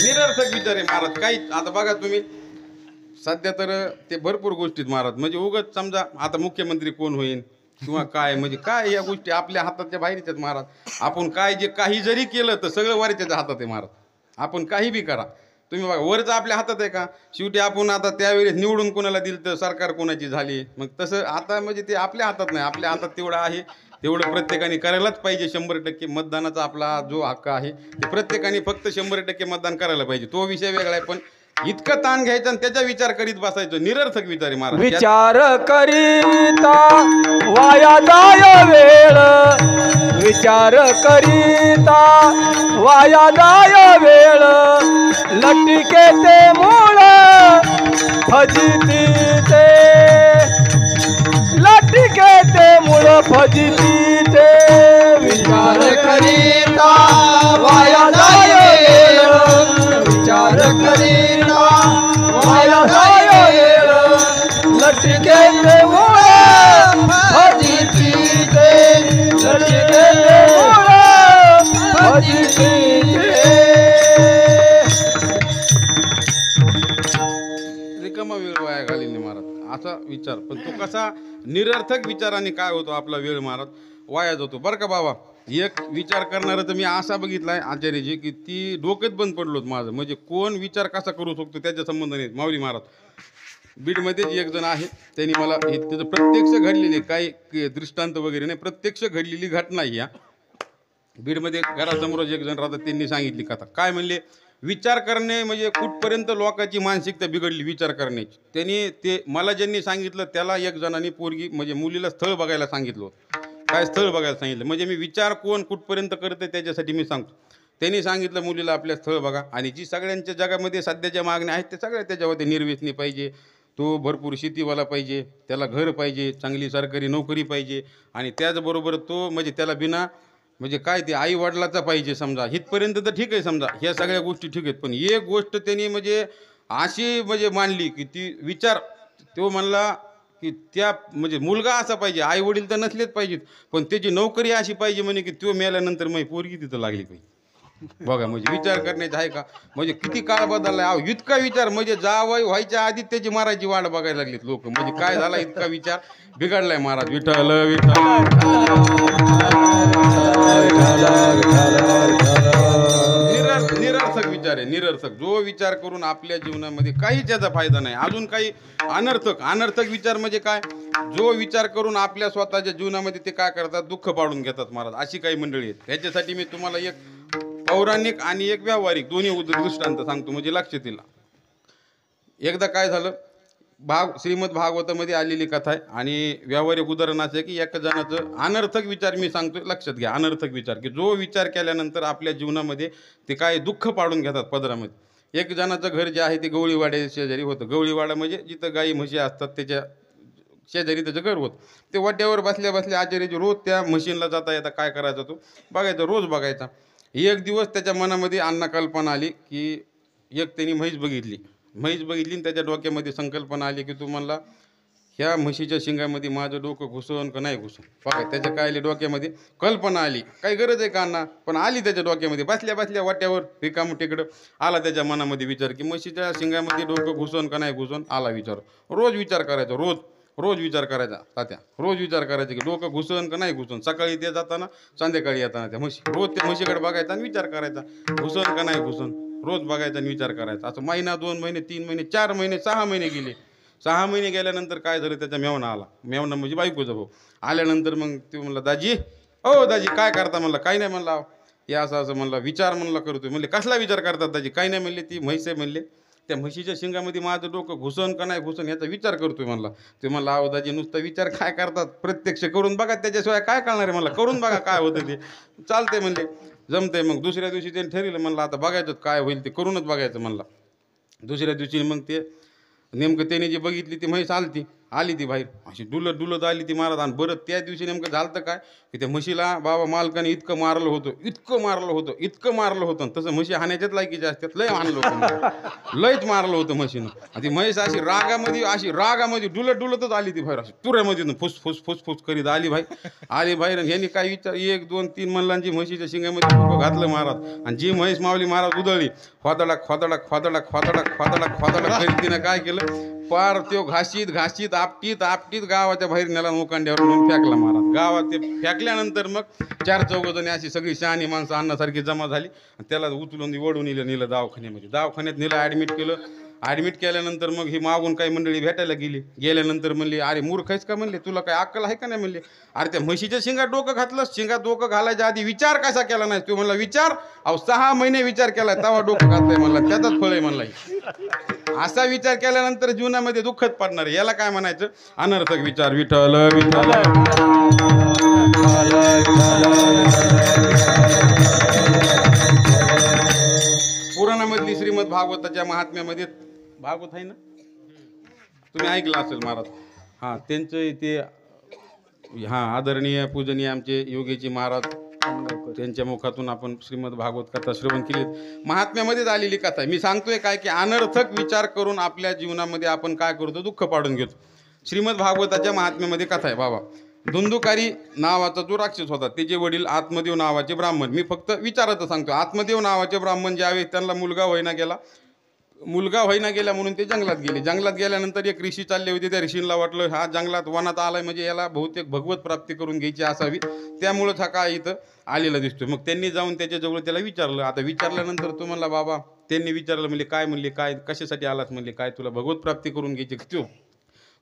निरर्थक विचार आहे महाराज. काही आता बघा तुम्ही सध्या तर ते भरपूर गोष्टीत महाराज म्हणजे उगत समजा आता मुख्यमंत्री कोण होईल किंवा काय म्हणजे काय या गोष्टी आपल्या हाताच्या बाहेरच्याच महाराज. आपण काय जे काही जरी केलं तर सगळं वरच्याच हातात आहे महाराज. आपण काही बी करा तुम्ही बघा वरचं आपल्या हातात आहे का. शेवटी आपण आता त्यावेळेस निवडून कोणाला दिलं तर सरकार कोणाची झाली. मग तसं आता म्हणजे ते आपल्या हातात नाही, आपल्या हातात तेवढं आहे तेवढं प्रत्येकाने करायलाच पाहिजे. 100% मतदानाचा आपला जो हक्क आहे ते प्रत्येकाने फक्त 100% मतदान करायला पाहिजे. तो विषय वेगळा आहे. पण इतकं ताण घ्यायचं आणि त्याचा विचार करीत बसायचं निरर्थक विचार आहे महाराज. विचार करीता वाया जाय वेळ, विचार करीता वाया जाय वेळ. लटके ते मूळ फजिती ते, लटके ते मूळ फजिती ते. विचार करीता वाया जाय वेळ, विचार करीता वाया जाय वेळ. लटके ते मूळ फजिती ते, लटके ते मूळ फजिती ते. रिकामा वेळ वाया घालीने महाराज असा विचार. पण तो कसा निरर्थक विचाराने काय होतो आपला वेळ महाराज वाया जातो बरं का बाबा. एक विचार करणारं तर मी असा बघितलाय आचार्यजी की ती डोक्यात बंद पडलोत माझं. म्हणजे कोण विचार कसा करू शकतो त्याच्या संबंध नाही. माऊली महाराज बीडमध्येच एक जण आहे त्यांनी मला हे त्याचं प्रत्यक्ष घडलेली काही दृष्टांत वगैरे नाही, प्रत्यक्ष घडलेली घटना ही. बीडमध्ये घरासमोरच एक जण राहतात त्यांनी सांगितली कथा. काय म्हणले विचार करणे म्हणजे कुठपर्यंत लोकांची मानसिकता बिघडली विचार करण्याची. त्यांनी ते मला ज्यांनी सांगितलं त्याला एक जणांनी पोरगी म्हणजे मुलीला स्थळ बघायला सांगितलं होतं. काय स्थळ बघायला सांगितलं म्हणजे मी विचार कोण कुठपर्यंत करते त्याच्यासाठी मी सांगतो. त्यांनी सांगितलं मुलीला आपल्या स्थळ बघा आणि जी सगळ्यांच्या जगामध्ये सध्याच्या मागण्या आहेत ते सगळ्या त्याच्यामध्ये निर्व्यसनी पाहिजे, तो भरपूर शेतीवाला पाहिजे, त्याला घर पाहिजे, चांगली सरकारी नोकरी पाहिजे आणि त्याचबरोबर तो म्हणजे त्याला बिना म्हणजे काय ते आई वडिलाचा पाहिजे समजा. इथपर्यंत तर ठीक आहे समजा ह्या सगळ्या गोष्टी ठीक आहेत. पण एक गोष्ट त्यांनी म्हणजे अशी म्हणजे मानली की ती विचार तो म्हणला की त्या म्हणजे मुलगा असा पाहिजे, आई वडील तर नसलेच पाहिजेत पण त्याची नोकरी अशी पाहिजे म्हणे की तो मेल्यानंतर मग पोरगी तिथं लागली पाहिजे. बघा म्हणजे विचार करण्याचं आहे का. म्हणजे किती काळ बदललाय अहो. इतका विचार म्हणजे जावई व्हायच्या आधी त्याची मारायची वाट बघायला लागलीत लोक. म्हणजे काय झाला इतका विचार बिघडलाय महाराज. विठ्ठल निरर्थक विचार आहे निरर्थक. जो विचार करून आपल्या जीवनामध्ये काही त्याचा फायदा नाही. अजून काही अनर्थक विचार म्हणजे काय जो विचार करून आपल्या स्वतःच्या जीवनामध्ये ते काय करतात दुःख पाडून घेतात महाराज. अशी काही मंडळी आहेत. त्याच्यासाठी मी तुम्हाला एक पौराणिक आणि एक व्यावहारिक दोन्ही दृष्टांत सांगतो म्हणजे लक्षात येईल. एकदा काय झालं श्रीमद भागवतामध्ये आलेली कथा आहे आणि व्यावहारिक उदाहरण असं आहे की एका जणाचं अनर्थक विचार मी सांगतो लक्षात घ्या. अनर्थक विचार की जो विचार केल्यानंतर आपल्या जीवनामध्ये ते काय दुःख पाडून घेतात पदरामध्ये. एक जणाचं घर जे आहे ते गवळीवाड्या शेजारी होतं. गवळीवाडा म्हणजे जिथं गाई म्हशी असतात त्याच्या शेजारी त्याचं घर होतं. ते वाट्यावर बसल्या बसल्या आचार्याची रोज त्या मशीनला जाता येता काय करायचा तो बघायचा रोज बघायचा. एक दिवस त्याच्या मनामध्ये अण्णा कल्पना आली की एक त्यांनी म्हैस बघितली आणि त्याच्या डोक्यामध्ये संकल्पना आली की तू म्हणला ह्या म्हशीच्या शिंगामध्ये माझं डोकं घुसवून का नाही घुसवून. बघा त्याच्या काय आली डोक्यामध्ये कल्पना आली. काही गरज आहे का अण्णा पण आली त्याच्या डोक्यामध्ये. बसल्या बसल्या वाट्यावर रिकाम तिकडं आला त्याच्या मनामध्ये विचार की म्हशीच्या शिंगामध्ये डोकं घुसवून का नाही घुसवून. आला विचार. रोज विचार करायचा रोज विचार करायचा तात्या. रोज विचार करायचा की डोकं घुसवून का नाही घुसवून. सकाळी ते जाताना संध्याकाळी येताना त्या म्हशी रोज त्या म्हशीकडे बघायचा आणि विचार करायचा घुसवून का नाही घुसवून. रोज बघायचा आणि विचार करायचा. असं महिना 2 महिने 3 महिने 4 महिने 6 महिने गेले. 6 महिने गेल्यानंतर काय झालं, त्याचा मेवणा आला. मेवणा म्हणजे बायकोचा भाऊ. आल्यानंतर मग ते म्हणला, दाजी ओ दाजी काय करता? म्हणलं काही नाही. म्हणला हे असं असं म्हणलं विचार म्हणला करतोय. म्हणले कसला विचार करतात दाजी? काही नाही म्हणले, ती म्हैस आहे म्हणले, त्या म्हशीच्या शिंगामध्ये माझं डोकं घुसन का नाही घुसन याचा विचार करतोय म्हणला. ते म्हणला अहो दाजी नुसता विचार काय करतात, प्रत्यक्ष करून बघा, त्याच्याशिवाय काय कळणार आहे म्हणला, करून बघा काय होतं ते. चालतंय म्हणले, जमतंय. मग दुसऱ्या दिवशी त्यांनी ठरवलं म्हणलं आता बघायचं काय होईल ते, करूनच बघायचं म्हणला. दुसऱ्या दिवशी मग ते नेमकं त्याने जी बघितली ती म्हैस आली ती बाहेर, अशी डुलत आली ती महाराज. आणि बरं त्या दिवशी नेमकं झालं तर काय की त्या म्हशीला बाबा मालकाने इतकं मारलं होतं. तसं म्हशी हाण्याच्याच लायकीच्या असतात, लय आणलं होतं, लयच मारलं होतं म्हशीनं. आणि ती म्हैस अशी रागामध्ये डुलतच आली ती बाहेर, अशी तुऱ्यामध्ये फुस करीत आली बाहेर. आणि ह्यांनी काय विचार 1 2 3 मल्लांची म्हशीच्या शिंगामध्ये डोकं घातलं महाराज. आणि जी म्हैस मावली महाराज उधळली, खोदडाक करीत तिनं काय केलं, पार त्यो घाशीत आपटीत गावाच्या बाहेर नेला, मोकांड्यावर नेऊन फेकला महाराज. गावात ते फेकल्यानंतर मग 4-4 जणी अशी सगळी शहाणी माणसं अन्नासारखी जमा झाली. त्याला उचलून ओढून नेलं दवाखान्यात नेलं, ॲडमिट केल्यानंतर मग ही मागून काही मंडळी भेटायला गेल्यानंतर म्हणली अरे मूर्ख आहेस का म्हणले, तुला काय अक्कल आहे का नाही म्हणले. अरे त्या म्हशीच्या शिंगात डोकं घातलं, शिंगात डोकं घालायच्या आधी विचार कसा केला नाही तू? म्हणला विचार 6 महिने विचार केलाय तेव्हा डोकं घातलंय म्हणला, त्याचाच फळ आहे म्हणला. असा विचार केल्यानंतर जीवनामध्ये दुःखच पडणार. याला काय म्हणायचं, अनर्थक विचार. विठ्ठल विठ्ठल. पुराणामधली श्रीमद भागवताच्या महात्म्यामध्ये, भागवत आहे ना, तुम्ही ऐकलं असेल महाराज. हां त्यांचं ते आदरणीय पूजनीय आमचे योगीजी महाराज, त्यांच्या मुखातून आपण श्रीमद भागवत कथा श्रवण केली. महात्म्यामध्येच आलेली कथा आहे. मी सांगतोय काय की अनर्थक विचार करून आपल्या जीवनामध्ये आपण काय करतो, दुःख पाडून घेतो. श्रीमद भागवताच्या महात्म्यामध्ये कथा आहे बाबा. धुंदुकारी नावाचा जो राक्षस होता, त्याचे वडील आत्मदेव नावाचे ब्राह्मण. मी फक्त विचाराचं सांगतो. आत्मदेव नावाचे ब्राह्मण ज्यावेळेस त्यांना मुलगा होईना गेला म्हणून ते जंगलात गेले. जंगलात गेल्यानंतर एक ऋषी चालले होते. त्या ऋषींना वाटलं हा जंगलात वनात आलाय म्हणजे याला बहुतेक भगवत प्राप्ती करून घ्यायची असावी, त्यामुळंच हा काय इथं आलेला दिसतोय. मग त्यांनी जाऊन त्याच्याजवळ त्याला विचारलं. आता विचारल्यानंतर तो म्हणला बाबा, त्यांनी विचारलं म्हणजे काय म्हणले, काय कशासाठी आलास म्हणले, काय तुला भगवत प्राप्ती करून घ्यायची?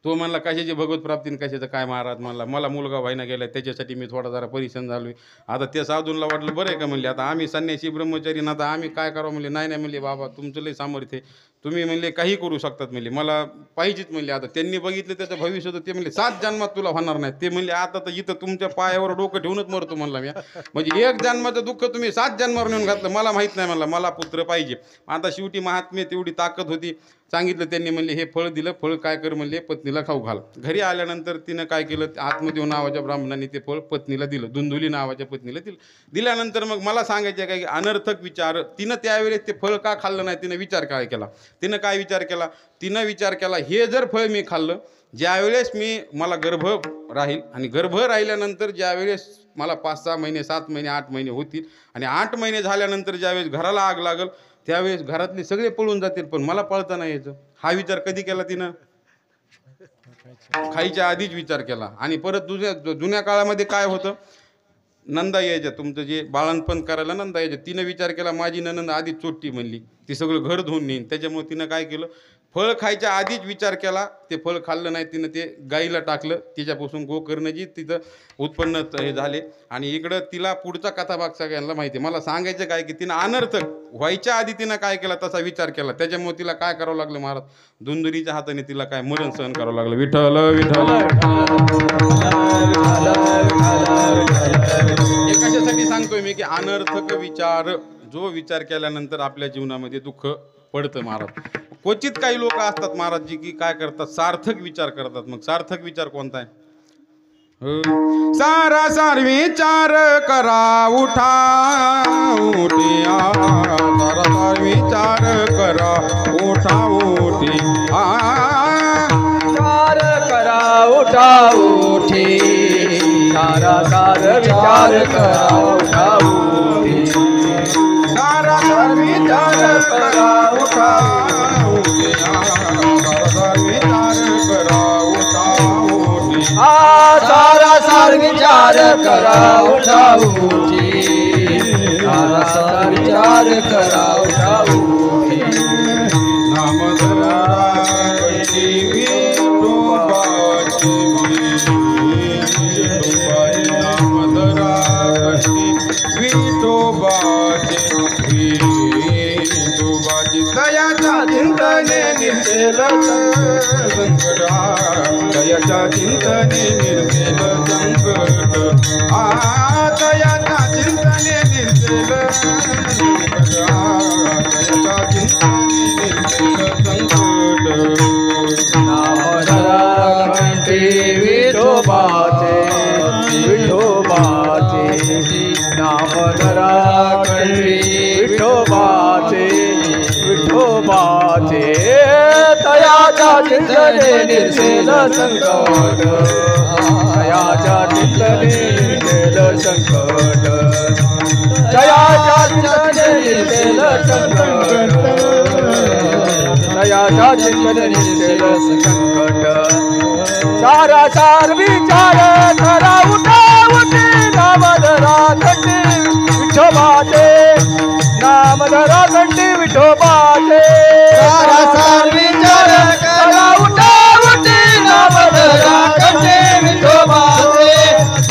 तो म्हणला कशाची भगवत प्राप्ती कशाचं काय महाराज. म्हणला मला मुलगा व्हायना गेला, त्याच्यासाठी मी थोडा जरा परेशान झालोय. आता त्या साधूंना वाटलं बरं आहे का म्हणले, आता आम्ही संन्यासी ब्रह्मचारी ना, आता आम्ही काय करावं म्हणले. नाही म्हणले बाबा तुमचं लय सामर्थ्य, तुम्ही म्हणले काही करू शकतात म्हणले, मला पाहिजेच म्हणले. आता त्यांनी बघितलं त्याचं भविष्य होतं. ते म्हणले 7 जन्मात तुला होणार नाही. ते म्हणले आता तर इथं तुमच्या पायावर डोकं ठेवूनच मरतो म्हणला मी. म्हणजे 1 जन्माचं दुःख तुम्ही 7 जन्मावर नेऊन घातलं. मला माहीत नाही म्हणला, मला पुत्र पाहिजे. आता शेवटी महात्म्य तेवढी ताकद होती. सांगितलं त्यांनी, म्हणले हे फळ दिलं, फळ काय कर म्हणले, पत्नीला खाऊ घाल. घरी आल्यानंतर तिनं काय केलं, आत्मदेव नावाच्या ब्राह्मणाने ते फळ पत्नीला दिलं, धुंदुली नावाच्या पत्नीला दिल्यानंतर मग मला सांगायचं काय की अनर्थक विचार. तिनं त्यावेळेस ते फळ का खाल्लं नाही, तिनं विचार काय केला. तिनं विचार केला हे जर फळ मी खाल्लं, ज्यावेळेस मला गर्भ राहील, आणि गर्भ राहिल्यानंतर ज्यावेळेस मला 5-6 महिने 7 महिने 8 महिने होतील, आणि 8 महिने झाल्यानंतर ज्यावेळेस घराला आग लागल त्यावेळेस घरातले सगळे पळून जातील, पण मला पळता नाही यायचं. हा विचार कधी केला तिनं? खायच्या आधीच विचार केला. आणि परत जुन्या काळामध्ये काय होतं, नंदा यायच्या, तुमचं जे बाळणपण करायला नंदा यायच्या. तिनं विचार केला माझी ननंद आधीच चोट्टी म्हणली, ती सगळं घर धुवून नेईन. त्याच्यामुळे तिनं काय केलं, फळ खायच्या आधीच विचार केला. ते फळ खाल्लं नाही, तिनं ते गाईला टाकलं. तिच्यापासून गोकर्णजी तिथं उत्पन्न हे झाले. आणि इकडं तिला पुढचा कथाभाग सगळ्यांना माहिती. मला सांगायचं काय की तिनं अनर्थक व्हायच्या आधी तिनं काय केला, तसा विचार केला. त्याच्यामुळे तिला काय करावं लागलं महाराज, धुंदुरीच्या हाताने तिला काय मरण सहन करावं लागलं. विठ्ठल विठ्ठल. हे कशासाठी सांगतोय मी की अनर्थक विचार, जो विचार केल्यानंतर आपल्या जीवनामध्ये दुःख पडतं महाराज. क्वचित काही लोक असतात महाराज जी की काय करतात, सार्थक विचार करतात. मग सार्थक विचार कोणता आहे? सारासार विचार करा उठा उठिया, सारासार विचार करा उठा उठिया, विचार करा उठा उठी, सारासार विचार करा उठा उठी, सारासार विचार करा उठा उठिया, सारासार विचार करा उठा उठी, सारासार विचार करा उठा उठी, सारासार विचार करा उठा उठी. निर्सेल संकट दयाच्या चिंतने निर्सेल संकट दयाच्या चिंतने निर्सेल संकट दयाच्या चिंतने निर्सेल संकट नाम धरा कंठी विठोबाचे विठोबाचे नाम धरा कंठी विठोबाचे विठोबाचे तयाच्या चिंतने निर्सेल संकट तयाच्या चिंतने निर्सेल संकट तयाच्या चिंतने निर्सेल संकट तयाच्या चिंतने निर्सेल संकट सारा सार विचार करा उठा उठी नाम धरा कंठी विठोबाचे नाम धरा कंठी विठोबाचे सारा सार विचार करा उठा उठी नाम धरा कंठी विठोबाचे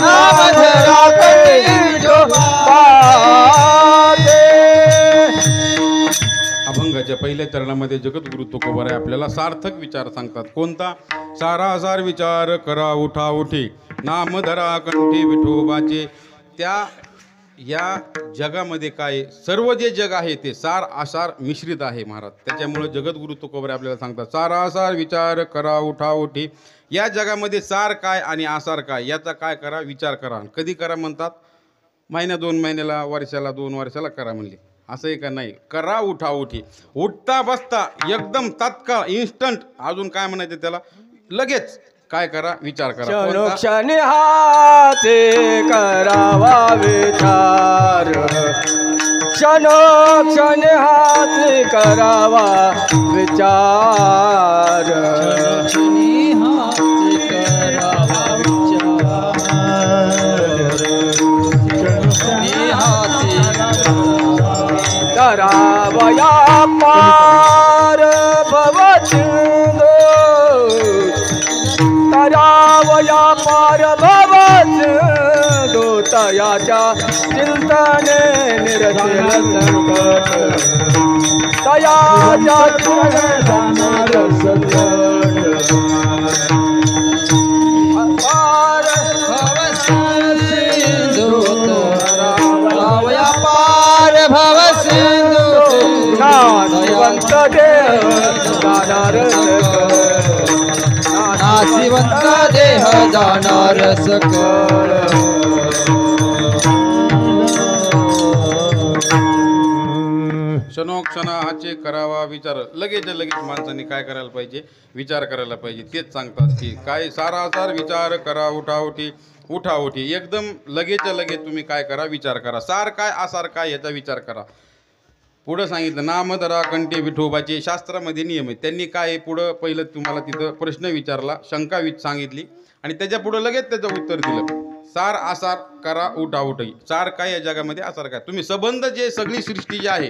नाम धरा कंठी विठोबाचे अभंगाच्या पहिल्या चरणामध्ये जगद्गुरु तुकोबाराय आपल्याला सार्थक विचार सांगतात. कोणता? सारा सार विचार करा उठा उठी नाम धरा कंठी विठोबाचे. त्या या जगामध्ये काय सर्व जे जग आहे ते सार आसार मिश्रित आहे महाराज. त्याच्यामुळे जगद्गुरु तुकोबाराय आपल्याला सांगतात सारा आसार विचार करा उठा उठी. या जगामध्ये सार काय आणि आसार काय याचा काय करा विचार करा. कधी करा म्हणतात? महिन्या 2 महिन्याला वर्षाला 2 वर्षाला करा म्हणले. असं आहे का? नाही. करा उठा उठी. उठता बसता एकदम तात्काळ इन्स्टंट. अजून काय म्हणायचं त्याला? लगेच काय करा विचार करा. कोणता? क्षणोक्षणी हाते करावा विचार क्षणोक्षणी हाते करावा विचार करावया पार भवसिंधू करावया पार भवसिंधू तयाच्या चिंतने निर्सेल संकट तयाच्या चिंतने संकट पार भवसिंधू पार भवसिंधू नासिवंत देह जाणार नासिवंत देह जाणार सकळ क्षणोक्षणाचे करावा विचार. लगेच माणसाने काय करायला पाहिजे? विचार करायला पाहिजे. तेच सांगतात की काय सारासार विचार करा उठा उठी उठा उठी. एकदम लगेच तुम्ही काय करा विचार करा. सार काय आसार काय याचा विचार करा. पुढं सांगितलं नाम धरा कंठी विठोबाचे. शास्त्रामध्ये नियम आहेत. त्यांनी काय पुढं पहिलं तुम्हाला तिथं प्रश्न विचारला, शंका सांगितली आणि त्याच्या पुढं लगेच त्याचं उत्तर दिलं. सार आसार करा उठा उठी. सार काय या जगामध्ये, आसार काय. तुम्ही संबंध जे सगळी सृष्टी जी आहे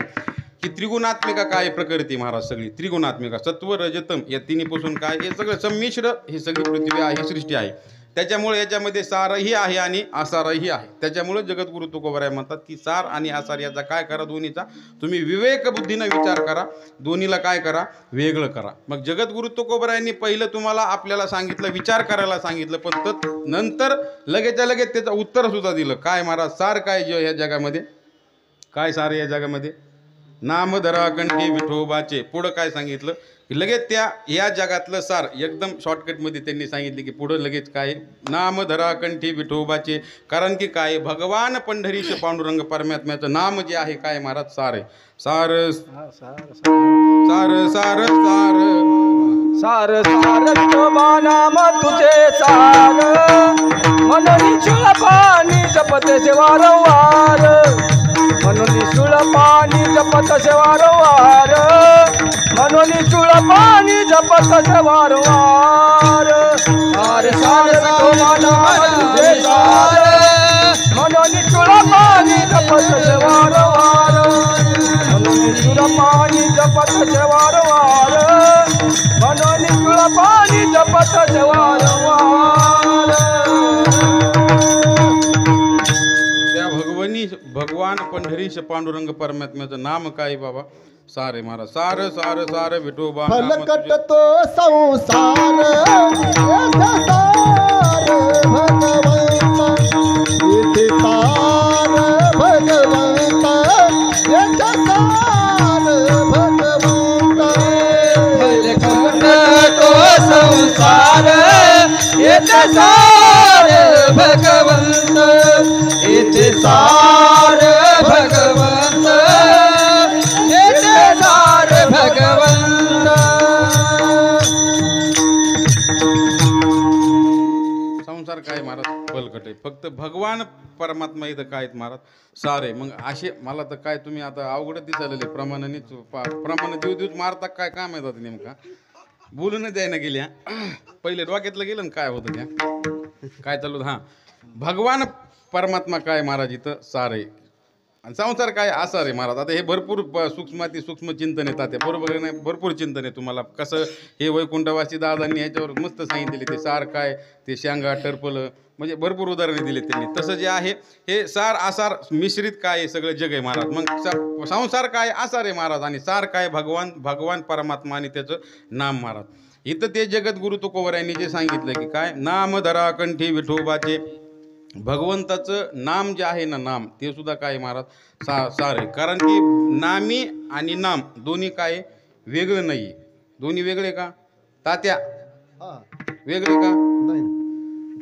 की त्रिगुणात्मिका काय प्रकृती महाराज सगळी त्रिगुणात्मिका सत्व रजतम या तिन्हीपासून काय हे सगळं संमिश्र ही सगळी पृथ्वी आहे सृष्टी आहे. त्याच्यामुळे याच्यामध्ये सारही आहे आणि आसारही आहे. त्याच्यामुळे जगद्गुरु तुकोबाराय म्हणतात की सार आणि आसार याचा काय करा दोन्हीचा तुम्ही विवेक बुद्धीनं विचार करा. दोन्हीला काय करा वेगळं करा. मग जगद्गुरु तुकोबारायांनी पहिलं तुम्हाला आपल्याला सांगितलं विचार करायला सांगितलं पण नंतर लगेच त्याचं उत्तर सुद्धा दिलं. काय महाराज सार काय जे ह्या जगामध्ये काय सार या जगामध्ये? नाम धरा कंठी विठोबाचे. पुढं काय सांगितलं की लगेच त्या या जगातलं सार एकदम शॉर्टकटमध्ये त्यांनी सांगितले की पुढं लगेच काय नाम धरा कंठी विठोबाचे. कारण की काय भगवान पंढरीश पांडुरंग परमात्म्याचं नाम जे आहे काय महाराज सार आहे. सार सार सार सार सार सार विठोबा नाम तुझे सार मनोनी चुळ पाणी जपते वारंवार मनोनी चुळ पाणी जपत वारंवार मनोनी चुळ पाणी जपत वारंवार. सार सार विठोबा नाम तुझे सार मनोनी चुळ पाणी जपत वारंवार मनोनी चुळ पाणी जपत वारंवार मनोनी चुळ पाणी जपत वारंवार. त्या भगवान पंढरीश पांडुरंग परमात्म्याचं नाम काय बाबा? सारे महाराज सार सार सार विठोबा नाम फलकट तुझे. तो संसार येथे सार भगवंत येथे सार भगवंत येथे सार भगवंत तो संसार येथे सार भगवंत येथे सार भगवंत येथे सार भगवंत. संसार काय महाराज बलकट आहे. फक्त भगवान परमात्मा इथं काय आहेत महाराज सारे. मग असे मला तर काय तुम्ही आता अवघडच दिसायले प्रमाणाने प्रमाण देऊ देऊच मारता काय काम आहे आता नेमका बोलून द्यायला गेल्या. पहिले डोक्यातलं गेलं ना काय होतं त्या काय चालू हां भगवान परमात्मा काय महाराज इथं सारे आणि संसार काय असा रे महाराज. आता हे भरपूर सूक्ष्माती सूक्ष्म चिंतन आहे तात्या बरोबर आहे नाही भरपूर चिंतन आहे तुम्हाला कसं हे वैकुंठवासी दादांनी ह्याच्यावर मस्त सांगितलेले ते सार काय ते शांगा टरपलं म्हणजे भरपूर उदाहरणे दिले त्यांनी. तसं जे आहे हे सार आसार मिश्रित काय आहे सगळं जग आहे महाराज. मग संसार काय आसार आहे महाराज आणि सार काय भगवान भगवान परमात्मा आणि त्याचं नाम महाराज. इथं ते जगद्गुरु तुकोबरायांनी जे सांगितलं की काय नाम धरा कंठी विठोबाचे भगवंताचं नाम जे आहे ना नाम ते सुद्धा काय महाराज सार आहे. कारण की नामी आणि नाम दोन्ही काय वेगळं नाही दोन्ही वेगळे का तात्या हा वेगळे का नाही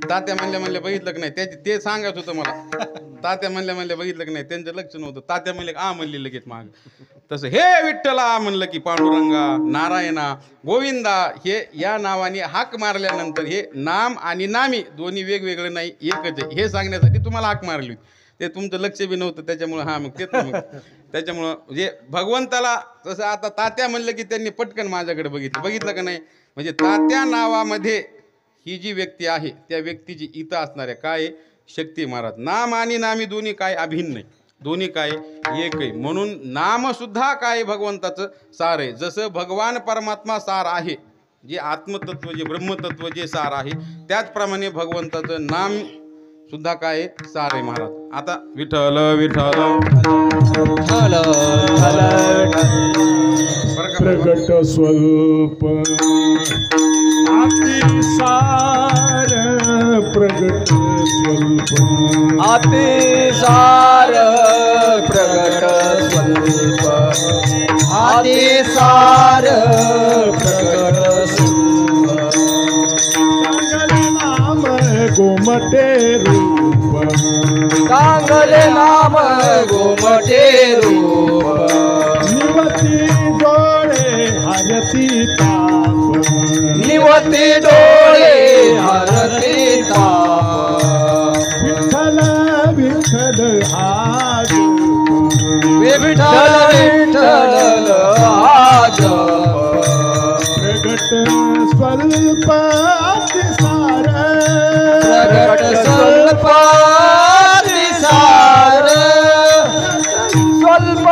तात्या म्हणल्या बघितलं की नाही त्याची ते सांगायचं होतं मला. तात्या म्हणल्या बघितलं की नाही त्यांचं लक्ष नव्हतं. तात्या म्हणले आ म्हणली लगेच माग तसं हे विठ्ठला म्हणलं की पांडुरंगा नारायणा गोविंदा हे या नावाने हाक मारल्यानंतर हे नाम आणि नामी दोन्ही वेगवेगळे नाही एकच आहे हे सांगण्यासाठी तुम्हाला हाक मारली होती. ते तुमचं लक्ष बी नव्हतं त्याच्यामुळं हां मग तेच मग त्याच्यामुळं जे भगवंताला तसं आता तात्या म्हणलं की त्यांनी पटकन माझ्याकडे बघितलं का नाही. म्हणजे तात्या नावामध्ये ही जी व्यक्ती आहे त्या व्यक्तीची इथं असणाऱ्या काय शक्ती महाराज नाम आणि नामी दोन्ही काय अभिन्न नाही दोन्ही काय एक आहे. म्हणून नाम सुद्धा काय भगवंताचं सार आहे. जसं भगवान परमात्मा सार आहे जे आत्मतत्व जे ब्रह्मतत्व जे सार आहे त्याचप्रमाणे भगवंताचं नाम सुद्धा काय सार आहे महाराज. आता विठ्ठल विठ्ठल बरं का प्रगट स्वल्प अतिसार प्रगट स्वल्प अतिसार प्रगट स्वल्प अतिसार प्रगट स्वल्प. चांगले नाम गोमटे रूप चांगले नाम गोमटे रूप निवती डोळे हरती ताप निवती डोळे हरती ताप विठ्ठल विठ्ठल हा विठ्ठल विठ्ठल आज प्रगट स्वल्प अतिसार प्रगट स्वल्प अतिसार स्वल्प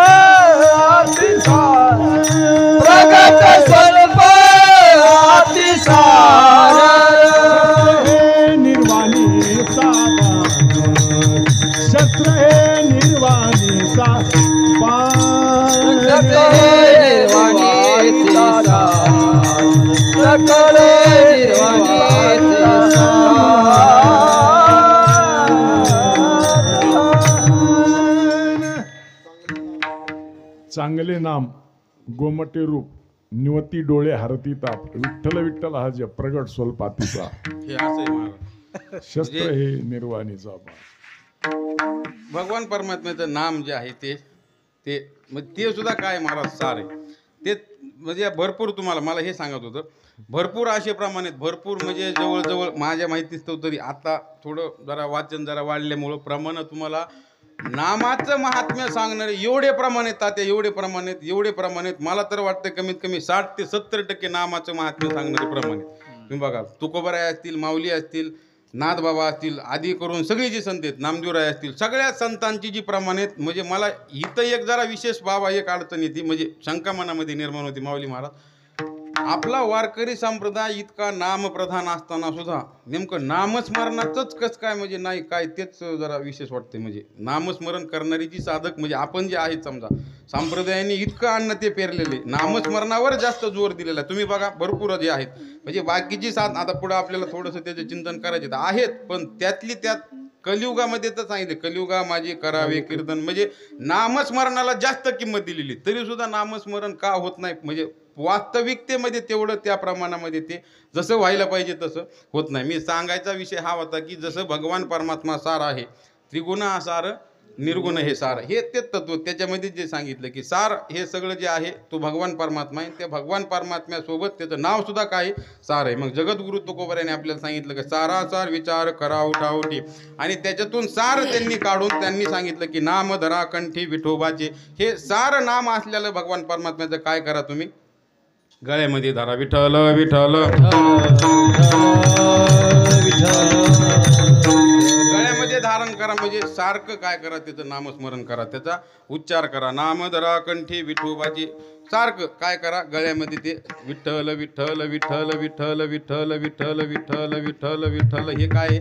अतिसार प्रगट स्वल्प अतिसार हे निर्वाणी शस्त्र हे निर्वाणी चांगले नाम गोमटे रूप निवती डोळे हरती ताप विठ्ठल विठ्ठल हा जप प्रगट स्वल्पातीचा हे असं आहे महाराज. शस्त्र हे निर्वाणीचा भगवान परमात्म्याचं नाम जे आहे ते म्हणजे ते सुद्धा काय महाराज सार आहे. ते म्हणजे भरपूर तुम्हाला मला हे सांगत होतं भरपूर असे प्रमाणात भरपूर म्हणजे जवळजवळ माझ्या माहितीस्तव तरी आता थोडं जरा वाचन जरा वाढल्यामुळं प्रमाण तुम्हाला नामाचं महात्म्य सांगणारे एवढे प्रमाणात तात्या एवढे प्रमाणात मला तर वाटतं कमीत कमी 60 ते 70% नामाचं महात्म्य सांगणारे प्रमाणात. तुम्ही बघा तुकोबराय असतील माऊली असतील नाथबाबा असतील आदी करून सगळी जी संत आहेत नामदेवराय असतील सगळ्या संतांची जी प्रमाणात म्हणजे मला इथं एक जरा विशेष बाबा एक अडचण येते म्हणजे शंका मनामध्ये निर्माण होती माऊली महाराज आपला वारकरी संप्रदाय इतका नामप्रधान असताना सुद्धा नेमकं नामस्मरणाचंच कसं काय म्हणजे नाही काय तेच जरा विशेष वाटते. म्हणजे नामस्मरण करणारी जी साधक म्हणजे आपण जे आहेत समजा संप्रदायाने इतकं अन्न ते पेरलेले नामस्मरणावर जास्त जोर दिलेला आहे. तुम्ही बघा भरपूर जे आहेत म्हणजे बाकीची साध आता पुढे आपल्याला थोडंसं त्याचे चिंतन करायचे आहेत, पण त्यातली त्यात कलियुगामध्ये तर सांगितले कलियुगा माझे करावे कीर्तन म्हणजे नामस्मरणाला जास्त किंमत दिलेली, तरी सुद्धा नामस्मरण का होत नाही. म्हणजे वास्तविकतेमध्ये तेवढं त्या प्रमाणामध्ये ते जसं व्हायला पाहिजे तसं होत नाही. मी सांगायचा विषय हा होता की जसं भगवान परमात्मा सार आहे, त्रिगुण सार निर्गुण हे सार, हे ते तत्व त्याच्यामध्ये जे सांगितलं की सार हे सगळं जे आहे तो भगवान परमात्मा आहे. त्या भगवान परमात्म्यासोबत त्याचं नाव सुद्धा काय सार आहे. मग जगद्गुरु तुकोबराने आपल्याला सांगितलं की सारासार विचार करा उठावटी, आणि त्याच्यातून सार त्यांनी काढून त्यांनी सांगितलं की नाम धरा कंठी विठोबाचे. हे सार नाम असलेलं भगवान परमात्म्याचं काय करा तुम्ही गळ्यामध्ये धरा विठ्ठल विठ्ठल, गळ्यामध्ये धारण करा म्हणजे सारखं काय करा त्याचं नामस्मरण करा, त्याचा उच्चार करा. नाम धरा कंठी विठोबाची, सारखं काय करा गळ्यामध्ये ते विठ्ठल विठ्ठल विठ्ठल विठ्ठल विठ्ठल विठ्ठल विठ्ठल विठ्ठल विठ्ठल हे काय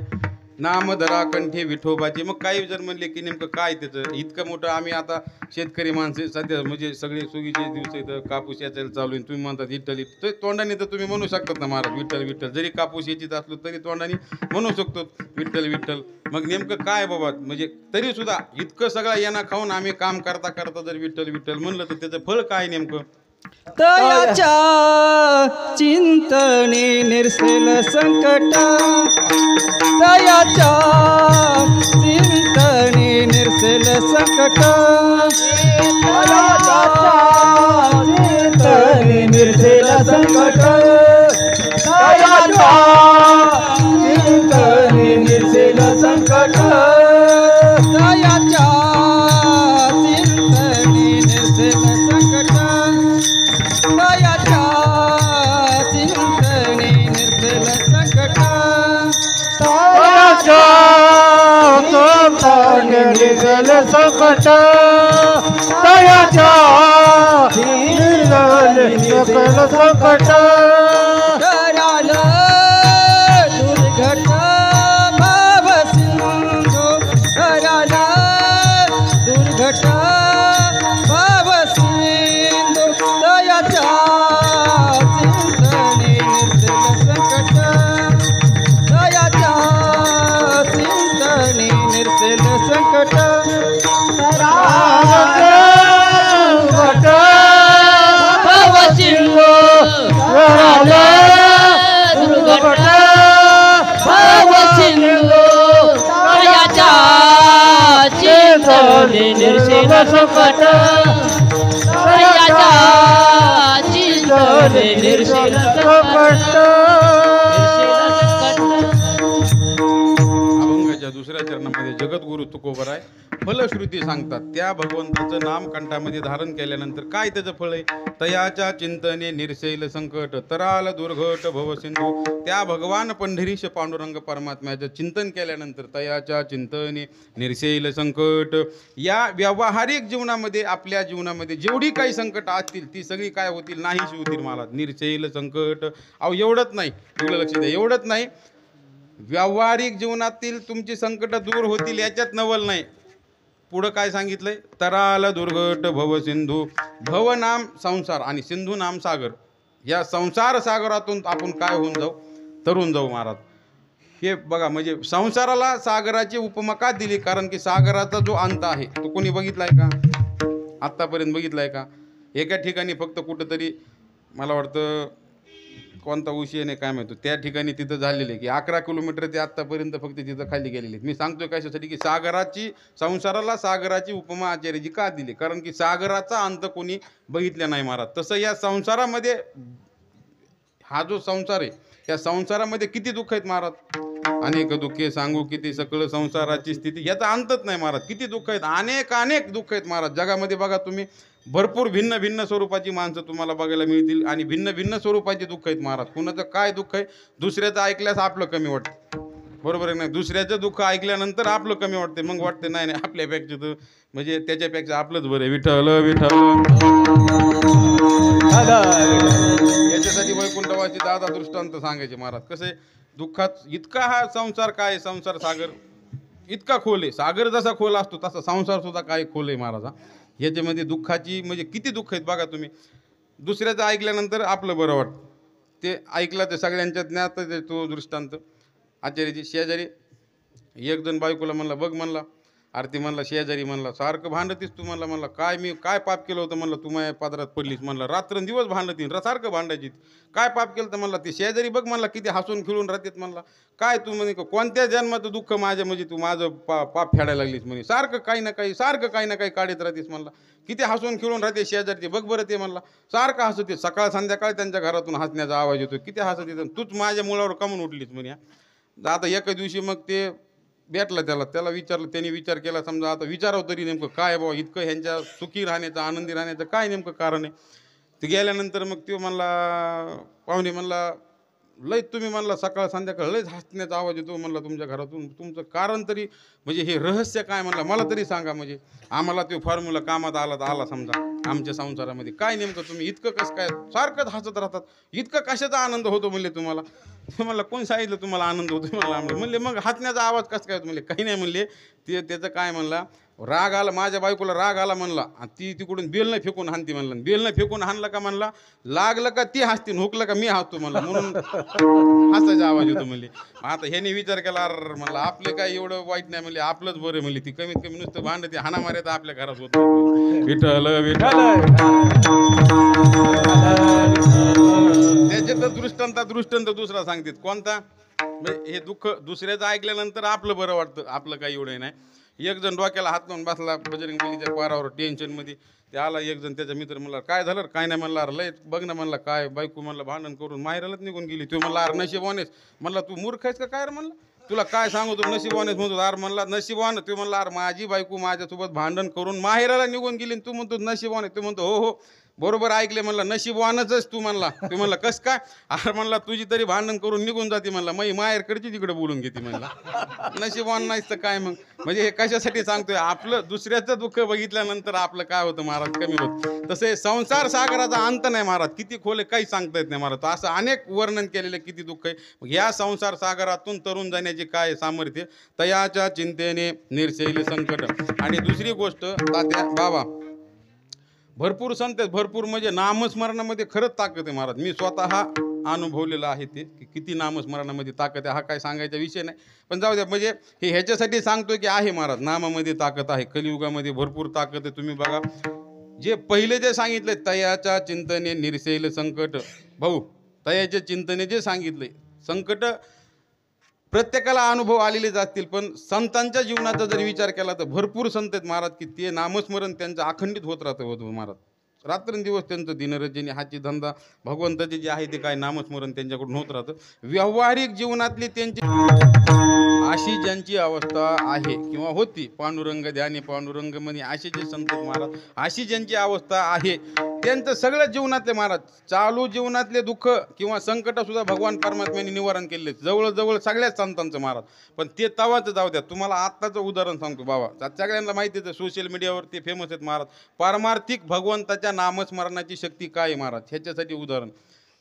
नाम धरा कंठी विठोबाची. मग काही जर म्हणले की नेमकं काय त्याचं इतकं मोठं आम्ही आता शेतकरी माणसे सध्या म्हणजे सगळे सुगीचे दिवस इथं कापूस याचायला चालू आहे, तुम्ही म्हणतात विठ्ठल तर तोंडाने तर तुम्ही म्हणू शकतात ना महाराज विठ्ठल विठ्ठल, जरी कापूस याचीच असलो तरी तोंडाने म्हणू शकतो विठ्ठल विठ्ठल. मग नेमकं काय बाबा म्हणजे तरी सुद्धा इतकं सगळं यांना खाऊन आम्ही काम करता करता जर विठ्ठल विठ्ठल म्हणलं तर त्याचं फळ काय नेमकं. तयाच्या चिंतने निरसेल संकट, तयाच्या चिंतने निरसेल संकट, तयाच्या चिंतने निरसेल संकट, तयाच्या चिंतने निरसेल संकट, तयाच्या चिंतने निरसेल संकट, तयाच्या चिंतने निर्सेल संकट, तयाच्या चिंतने निर्सेल संकट, तयाच्या चिंतने निर्सेल संकट, कराल दुर्घट भाव सिंधू, कराल दुर्घट भाव सिंधू, तयाच्या चिंतने निर्सेल संकट, तयाच्या चिंतने निर्सेल संकट, दुर्घट भाव सिंधू, दुर्घट भाव सिंधू, तयाच्या चिंतने निर्सेल संकट, तयाच्या चिंतने निर्सेल संकट. अभंगाच्या दुसऱ्या चरणामध्ये जगद्गुरु तुकोबराय फलश्रुती सांगतात. त्या भगवंताचं नाम कंठामध्ये धारण केल्यानंतर काय त्याचं फळ आहे. तयाच्या चिंतने निर्सेल संकट, तराल दुर्घट भवसिंधू. त्या भगवान पंढरीश पांडुरंग परमात्म्याचं चिंतन केल्यानंतर तयाच्या चिंतने निर्सेल संकट. या व्यावहारिक जीवनामध्ये आपल्या जीवनामध्ये जेवढी काही संकट असतील ती सगळी काय होतील नाहीशी होतील महाराज. निर्सेल संकट. अहो एवढंच नाही, एवढं लक्ष द्या, एवढंच नाही व्यावहारिक जीवनातील तुमची संकट दूर होतील याच्यात नवल नाही. पुढं काय सांगितलंय. तराल दुर्घट भव सिंधू. भव नाम संसार आणि सिंधू नाम सागर. या संसार सागरातून आपण काय होऊन जाऊ, तरुण जाऊ महाराज. हे बघा म्हणजे संसाराला सागराची उपमा का दिली, कारण की सागराचा जो अंत आहे तो कोणी बघितलाय का आत्तापर्यंत, बघितलाय का. एका ठिकाणी फक्त कुठंतरी मला वाटतं कोणता उशी नाही काय माहिती त्या ठिकाणी तिथं झालेले की 11 किलोमीटर ते आत्तापर्यंत फक्त तिथं खाली गेलेले. मी सांगतोय कशासाठी की सागराची संसाराला सागराची उपमा आचार्यजी का दिली, कारण की सागराचा अंत कोणी बघितला नाही महाराज. तसं या संसारामध्ये हा जो संसार आहे या संसारामध्ये किती दुःख आहेत महाराज. अनेक दुःखे सांगू किती, सकळ संसाराची स्थिती याचा अंतच नाही महाराज. किती दुःख आहेत, अनेक दुःख आहेत महाराज. जगामध्ये बघा तुम्ही भरपूर भिन्न भिन्न स्वरूपाची माणसं तुम्हाला बघायला मिळतील आणि भिन्न भिन्न स्वरूपाची दुःख आहेत महाराज. कुणाचं काय दुःख आहे, दुसऱ्याचं ऐकल्यास आपलं कमी वाटतं, बरोबर आहे नाही. दुसऱ्याचं दुःख ऐकल्यानंतर आपलं कमी वाटते, मग वाटते नाही नाही आपल्यापेक्षा तर म्हणजे त्याच्यापेक्षा आपलंच बरं आहे. विठ्ठल विठ्ठल याच्यासाठी वैकुंठवासी दादा दृष्टांत सांगायचे महाराज. कसं आहे दुःखात इतका हा संसार काय आहे, संसार सागर इतका खोल आहे. सागर जसा खोल असतो तसा संसार सुद्धा काय खोल आहे महाराजा. याच्यामध्ये दुःखाची म्हणजे किती दुःख आहेत बघा तुम्ही. दुसऱ्याचं ऐकल्यानंतर आपलं बरं वाटतं. ते ऐकलं ते सगळ्यांच्या ज्ञात तो दृष्टांत. आचार्यजी शेजारी एक जण बायकोला म्हणला बघ म्हणला, आरती म्हणला शेजारी म्हणला सारखं भांडतीस तू म्हणला काय मी काय पाप केलं होतं म्हणलं, तू माझ्या पदरात पडलीस म्हणलं, रात्रंदिवस भांडतीन सारखं भांडायची. काय पाप केलं तर म्हणला ते शेजारी बघ म्हणला किती हसून खिळून राहतात म्हणला. काय तू म्हणे कोणत्या जन्माचं दुःख माझ्या म्हणजे तू माझं पाप फेडायला लागलीस म्हणे, सारखं काही ना काही काढत राहतीस म्हणला. किती हसून खिळून राहते शेजारचे बघ बरं ते म्हणला, सारखं हसते सकाळ संध्याकाळ त्यांच्या घरातून हसण्याचा आवाज येतो. किती हसत येतं, तूच माझ्या मुलावर कमून उठलीस म्हणे. आता एका दिवशी मग ते भेटलं त्याला विचारलं, त्यांनी विचार केला समजा आता विचारावं तरी नेमकं काय बाबा इतकं ह्यांच्या सुखी राहण्याचं आनंदी राहण्याचं काय नेमकं कारण आहे. ते गेल्यानंतर मग तो म्हणला पाहुणे म्हणला लय तुम्ही म्हणला सकाळ संध्याकाळ लयच हसण्याचा आवाज येतो म्हणला तुमच्या घरातून, तुमचं कारण तरी म्हणजे हे रहस्य काय म्हणला मला तरी सांगा. म्हणजे आम्हाला तो फॉर्म्युला कामात आला समजा आमच्या संसारामध्ये काय नेमकं तुम्ही इतकं कसं काय सारखंच हसत राहतात, इतकं कशाचा आनंद होतो म्हणले तुम्हाला. मला कोण सांगितलं तुम्हाला आनंद होतो मला म्हणले. मग हसण्याचा आवाज कसं काय म्हणले, काही नाही म्हणले. ते त्याचं काय म्हणला राग आला माझ्या बायकोला राग आला म्हणला आणि ती तिकडून बेलनं फेकून हाणती म्हणलं. बेलनं फेकून हाणलं का म्हणला लागलं का ती हसती हुकलं का मी हसतो म्हणला, म्हणून हसायचा आवाज येतो म्हणले. आता ह्याने विचार केला अर म्हणलं आपले काय एवढं वाईट नाही म्हणले, आपलंच बरं म्हणले. ती कमीत कमी नुसतं भांडते हाणा मार्यात आपल्या घरात होत. विठ्ठल त्याच्यात दृष्टांत दुसरा सांगतात कोणता हे दुःख दुसऱ्याचं ऐकल्यानंतर आपलं बरं वाटतं, आपलं काही एवढं नाही. एक जण डोक्याला हात लावून बसला बजरंग बलीच्या पारावर टेन्शनमध्ये. ते आला एक जण त्याचा मित्र म्हणला काय झालं काय नाही म्हणला लय बघ ना म्हणला काय बायको म्हणला भांडण करून माहेरालाच निघून गेली. तो म्हणला अरे नशिबवानेच म्हणला तू मूर्ख आहेस का काय रे म्हणला, तुला काय सांगू तू नशिबवानेच म्हणतो. अरे म्हणला नशिबवान. तू म्हणला अरे माझी बायको माझ्यासोबत भांडण करून माहेराला निघून गेली तू म्हणतो नशिबवान. तू म्हणतो हो हो बरोबर ऐकले म्हणला नशिबवानच तू म्हणला. तू म्हणला कस काय, अरे म्हणला तुझी तरी भांडण करून निघून जाते म्हणला, मग माहेरकडची तिकडे बोलून घेते म्हणला. नशिबवान नाहीच तर काय मग. म्हणजे हे कशासाठी सांगतोय आपलं दुसऱ्याचं दुःख बघितल्यानंतर आपलं काय होतं महाराज कमी होतं. तसे संसार सागराचा अंत नाही महाराज, किती खोले काही सांगता येत नाही महाराज. असं अनेक वर्णन केलेलं किती दुःख आहे. मग ह्या संसार सागरातून तरुण जाण्याचे काय सामर्थ्य, तयाच्या चिंतेने निरसेल संकट. आणि दुसरी गोष्ट तात्या बाबा भरपूर संत भरपूर म्हणजे नामस्मरणामध्ये खरंच ताकद आहे महाराज. मी स्वतः अनुभवलेलं आहे ते की किती नामस्मरणामध्ये ताकद आहे. हा काय सांगायचा विषय नाही पण जाऊ द्या. म्हणजे हे ह्याच्यासाठी सांगतोय की आहे महाराज नामामध्ये ताकद आहे. कलियुगामध्ये भरपूर ताकद आहे. तुम्ही बघा जे पहिले जे सांगितले तयाच्या चिंतने निरसेल संकट, भाऊ तयाच्या चिंतने जे सांगितले संकट प्रत्येकाला अनुभव आलेले जातील, पण संतांच्या जीवनाचा जर विचार केला तर भरपूर संत आहेत महाराज की ते नामस्मरण त्यांचं अखंडित होत राहतं महाराज. रात्रंदिवस त्यांचं दिनरजनी हाची धंदा भगवंताचे जे आहे ते काय नामस्मरण त्यांच्याकडून होत राहतं. व्यावहारिक जीवनातली त्यांची अशी ज्यांची अवस्था आहे किंवा होती पांडुरंग ध्यानी पांडुरंग म्हणे असे जे संत महाराज अशी ज्यांची अवस्था आहे त्यांचं सगळं जीवनातले महाराज चालू जीवनातले दुःख किंवा संकट सुद्धा भगवान परमात्म्याने निवारण केले जवळजवळ सगळ्याच संतांचं महाराज. पण ते तवाच जाऊ द्या. तुम्हाला आत्ताचं उदाहरण सांगतो बाबा, सगळ्यांना माहिती आहे सोशल मीडियावर ते फेमस आहेत महाराज. पारमार्थिक भगवंताच्या नामस्मरणाची शक्ती काय महाराज ह्याच्यासाठी उदाहरण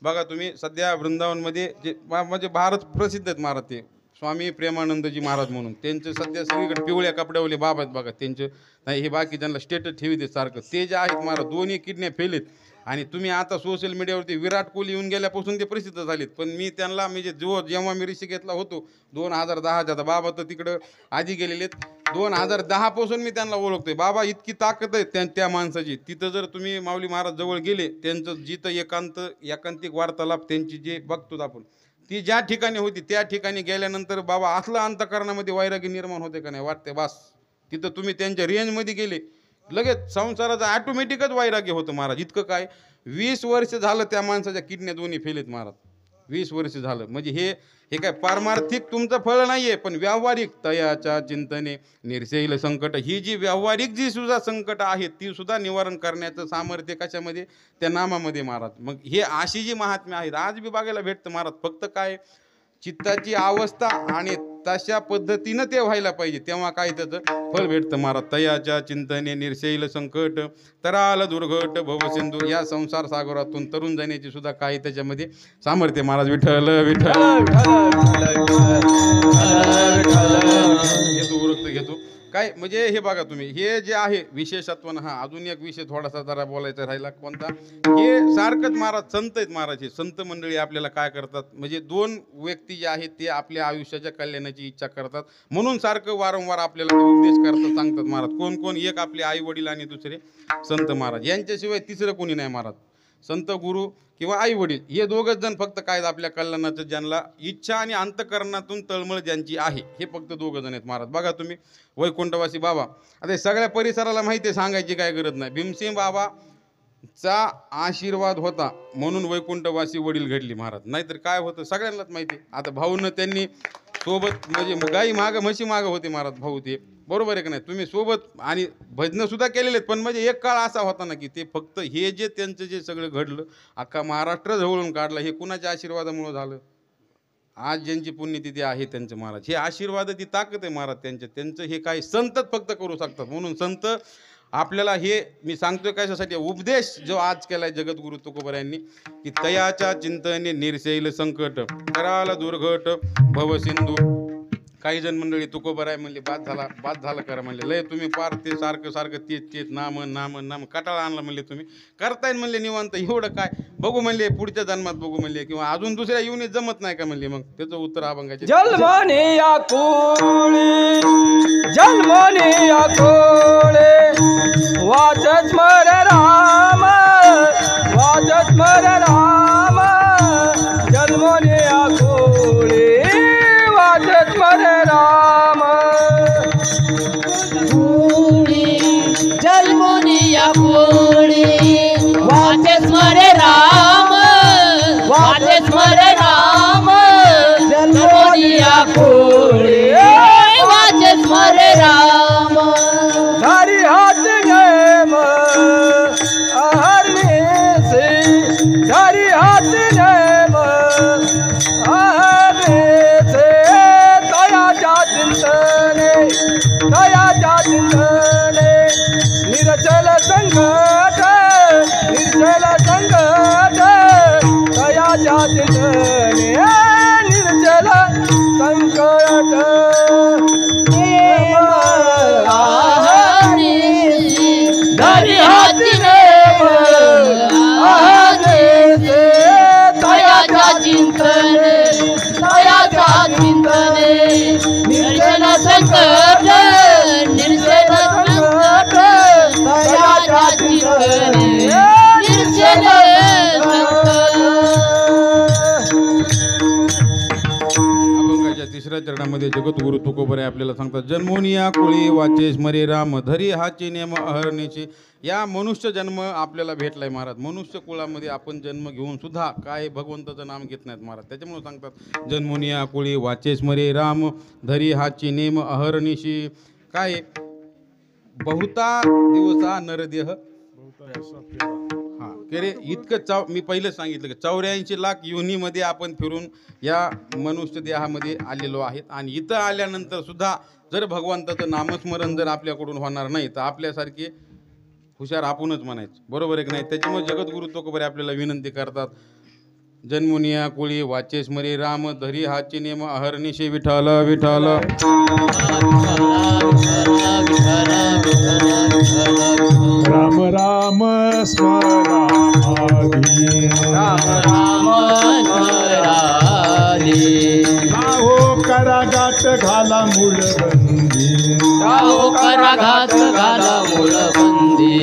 बघा तुम्ही. सध्या वृंदावनमध्ये जे म्हणजे भारत प्रसिद्ध आहेत महाराज ते स्वामी प्रेमानंदजी महाराज म्हणून. त्यांचे सध्या सगळीकडे पिवळ्या कपड्यावले बाबा आहेत बघा त्यांचे नाही हे बाकी ज्यांना स्टेटस ठेवी सारखं ते जे आहेत महाराज दोन्ही किडन्या फेल आहेत. आणि तुम्ही आता सोशल मीडियावरती विराट कोहली येऊन गेल्यापासून ते प्रसिद्ध झालेत. पण मी त्यांना म्हणजे जेव्हा मी ऋषिकेशला होतो 2010च्या बाबा तर तिकडं आधी गेलेले आहेत. 2010 पासून मी त्यांना ओळखतोय. बाबा इतकी ताकद आहे त्या माणसाची. तिथं जर तुम्ही माऊली महाराज जवळ गेले त्यांचं जिथं एकांतिक वार्तालाप त्यांची जे बघतो आपण ती ज्या ठिकाणी होती त्या ठिकाणी गेल्यानंतर बाबा असलं अंतःकरणामध्ये वैराग्य निर्माण होते का नाही वाटते बस. तिथं तुम्ही त्यांच्या रेंजमध्ये गेले लगेच संसाराचं ऑटोमॅटिकच वैराग्य होतं महाराज. इतकं काय 20 वर्ष झालं त्या माणसाच्या किडन्या दोन्ही फेलेत महाराज. 20 वर्ष झालं म्हणजे हे काय पारमार्थिक तुमचं फळ नाहीये पण व्यावहारिक तयाच्या चिंतने निरसेल संकट. ही जी व्यावहारिक जी सुद्धा संकट आहेत ती सुद्धा निवारण करण्याचं सामर्थ्य कशामध्ये त्या नामामध्ये महाराज. मग हे अशी जी महात्म्य आहेत आज बी बघायला भेटतं महाराज. फक्त काय चित्ताची अवस्था आणि तशा पद्धतीनं ते व्हायला पाहिजे, तेव्हा काय त्याचं फळ भेटतं महाराज. तयाच्या चिंतने निर्शैल संकट तराल दुर्घट भवसिंधू, या संसार सागरातून तरुण जाण्याची सुद्धा काही त्याच्यामध्ये सामर्थ्य महाराज. विठ्ठल विठ्ठल घेतो वृत्त घेतो काय म्हणजे हे बघा तुम्ही, हे जे आहे विशेषत्वानं. हा अजून एक विषय थोडासा जरा बोलायचा राहिला, कोणता? हे सारखंच महाराज संत आहेत महाराज. हे संत मंडळी आपल्याला काय करतात म्हणजे दोन व्यक्ती जे आहेत ते आपल्या आयुष्याच्या कल्याणाची इच्छा करतात, म्हणून सारखं वारंवार आपल्याला ते उपदेश करतात, सांगतात महाराज. कोण कोण? एक आपले आई वडील आणि दुसरे संत महाराज. यांच्याशिवाय तिसरं कोणी नाही महाराज. संत गुरु किंवा आई वडील हे दोघच जण फक्त काय आपल्या कल्याणाचं, ज्यांना इच्छा आणि अंतकरणातून तळमळ ज्यांची आहे, हे फक्त दोघं जण आहेत महाराज. बघा तुम्ही वैकुंठवासी बाबा, आता सगळ्या परिसराला माहिती आहे, सांगायची काय गरज नाही. भीमसिंह बाबाचा आशीर्वाद होता म्हणून वैकुंठवासी वडील घडली महाराज, नाहीतर काय होतं सगळ्यांनाच माहिती. आता भाऊनं त्यांनी सोबत म्हणजे गाई मागं म्हशी मागं होते महाराज भाऊ ते, बरोबर आहे का नाही? तुम्ही सोबत आणि भजनं सुद्धा केलेले आहेत, पण म्हणजे एक काळ असा होता ना की ते फक्त हे जे त्यांचं जे सगळं घडलं अख्खा महाराष्ट्र जवळून काढला, हे कुणाच्या आशीर्वादामुळे झालं? आज ज्यांची पुण्यतिथी आहे त्यांचं महाराज, हे आशीर्वाद ती ताकद आहे महाराज त्यांचं हे काही संतच फक्त करू शकतात. म्हणून संत आपल्याला हे मी सांगतोय कशासाठी, उपदेश जो आज केलाय जगद्गुरु तुकोबर यांनी की तयाच्या चिंतने निर्शैल संकट कराला दुर्घट भवसिंधू. काही जण मंडळी तुकोबर आहे म्हणले, बाद झालं करा म्हणले, लय तुम्ही पार ते सारखं तेच नाम कटाळा आणला म्हणले, तुम्ही करताय म्हणले निवांत, एवढं काय बघू म्हणले, पुढच्या जन्मात बघू म्हणले, किंवा अजून दुसऱ्या येऊन जमत नाही का म्हणले. मग त्याचं उत्तर अभंगाचे जन्मने या कोळी जन्मने या कोळे वाचत स्मर राम वाचत स्मर राम जन्मने या कोळे वाचत स्मर राम जन्मोनिया कोळी वाचे स्मरे राम वाचे स्मरे राम जन्मोनिया कोळी वाचे स्मरे राम धारी हाथ नेम आहरने से धारी हाथ नेम आहरने से दयाच्या चिंतने निर्चल संकट दयाच्या चिंतने निर्चल संकट धरी हाती नेम आहरने से दयाच्या चिंतने निर्जन संकट निर्जन संकट दयाच्या चिंतने निर्जन अभंगाच्या तिसऱ्या चरणामध्ये जगद्गुरु तुकोबर आपल्याला सांगतात, जन्मोनिया कुळी वाचे स्मरे राम धरी हाची नेम अहरणीची. या मनुष्य जन्म आपल्याला भेटलाय महाराज. मनुष्य कुळामध्ये आपण जन्म घेऊन सुद्धा काय भगवंताचं नाम घेत नाहीत महाराज. त्याच्यामुळे सांगतात जन्मोनिया कुळी वाचे स्मरे राम धरी हाची नेम अहरणीशी. काय बहुता दिवसा नरदेह हा रे इतकं मी पहिलेच सांगितलं की 84 लाख योनीमध्ये आपण फिरून या मनुष्य देहामध्ये आलेलो आहेत, आणि इथं आल्यानंतर सुद्धा जर भगवंताचं नामस्मरण जर आपल्याकडून होणार नाही तर आपल्यासारखे हुशार आपणच म्हणायचं, बरोबर आहे की नाही? त्याच्यामुळे जगद्गुरु तुकोबर आपल्याला विनंती करतात, जन्मुनिया कुळी वाचे स्मरे राम धरी हाची नेम अहर्निशे विठाल विठाल. राम राम स्मराधी हो करागात घाला मूळबंदी कराघात घाला मूळबंदी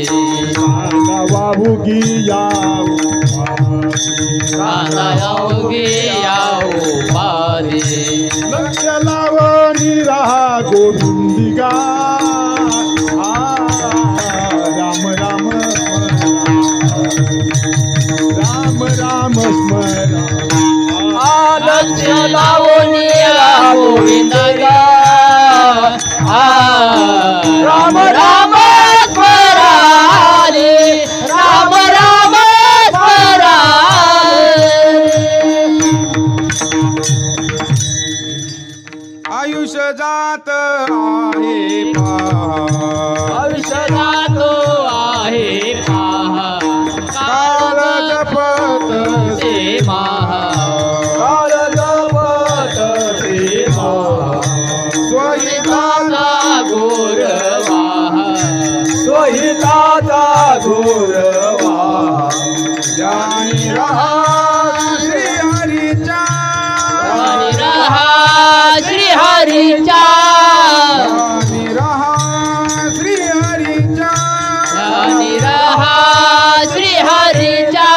वाहुगी याऊ लक्ष लावणी राहा गोविंदिगा राम राम राम राम स्मरा लक्ष लावणीया गोविंदगा राम राम स्मराले राम राम स्मराले आयुष्य जात आहे पहा आयुष्य जातो आहे पहा काळ जपत ते महा काळ जपत ते महा. स्वहिताला घोर वाहा स्वहिताचा घोर वाहा. ज्ञानी रहा श्री हरीच्या आणि रहा श्री हरीच्या ज्ञानी रहा श्री हरीच्या आणि रहा श्री हरीच्या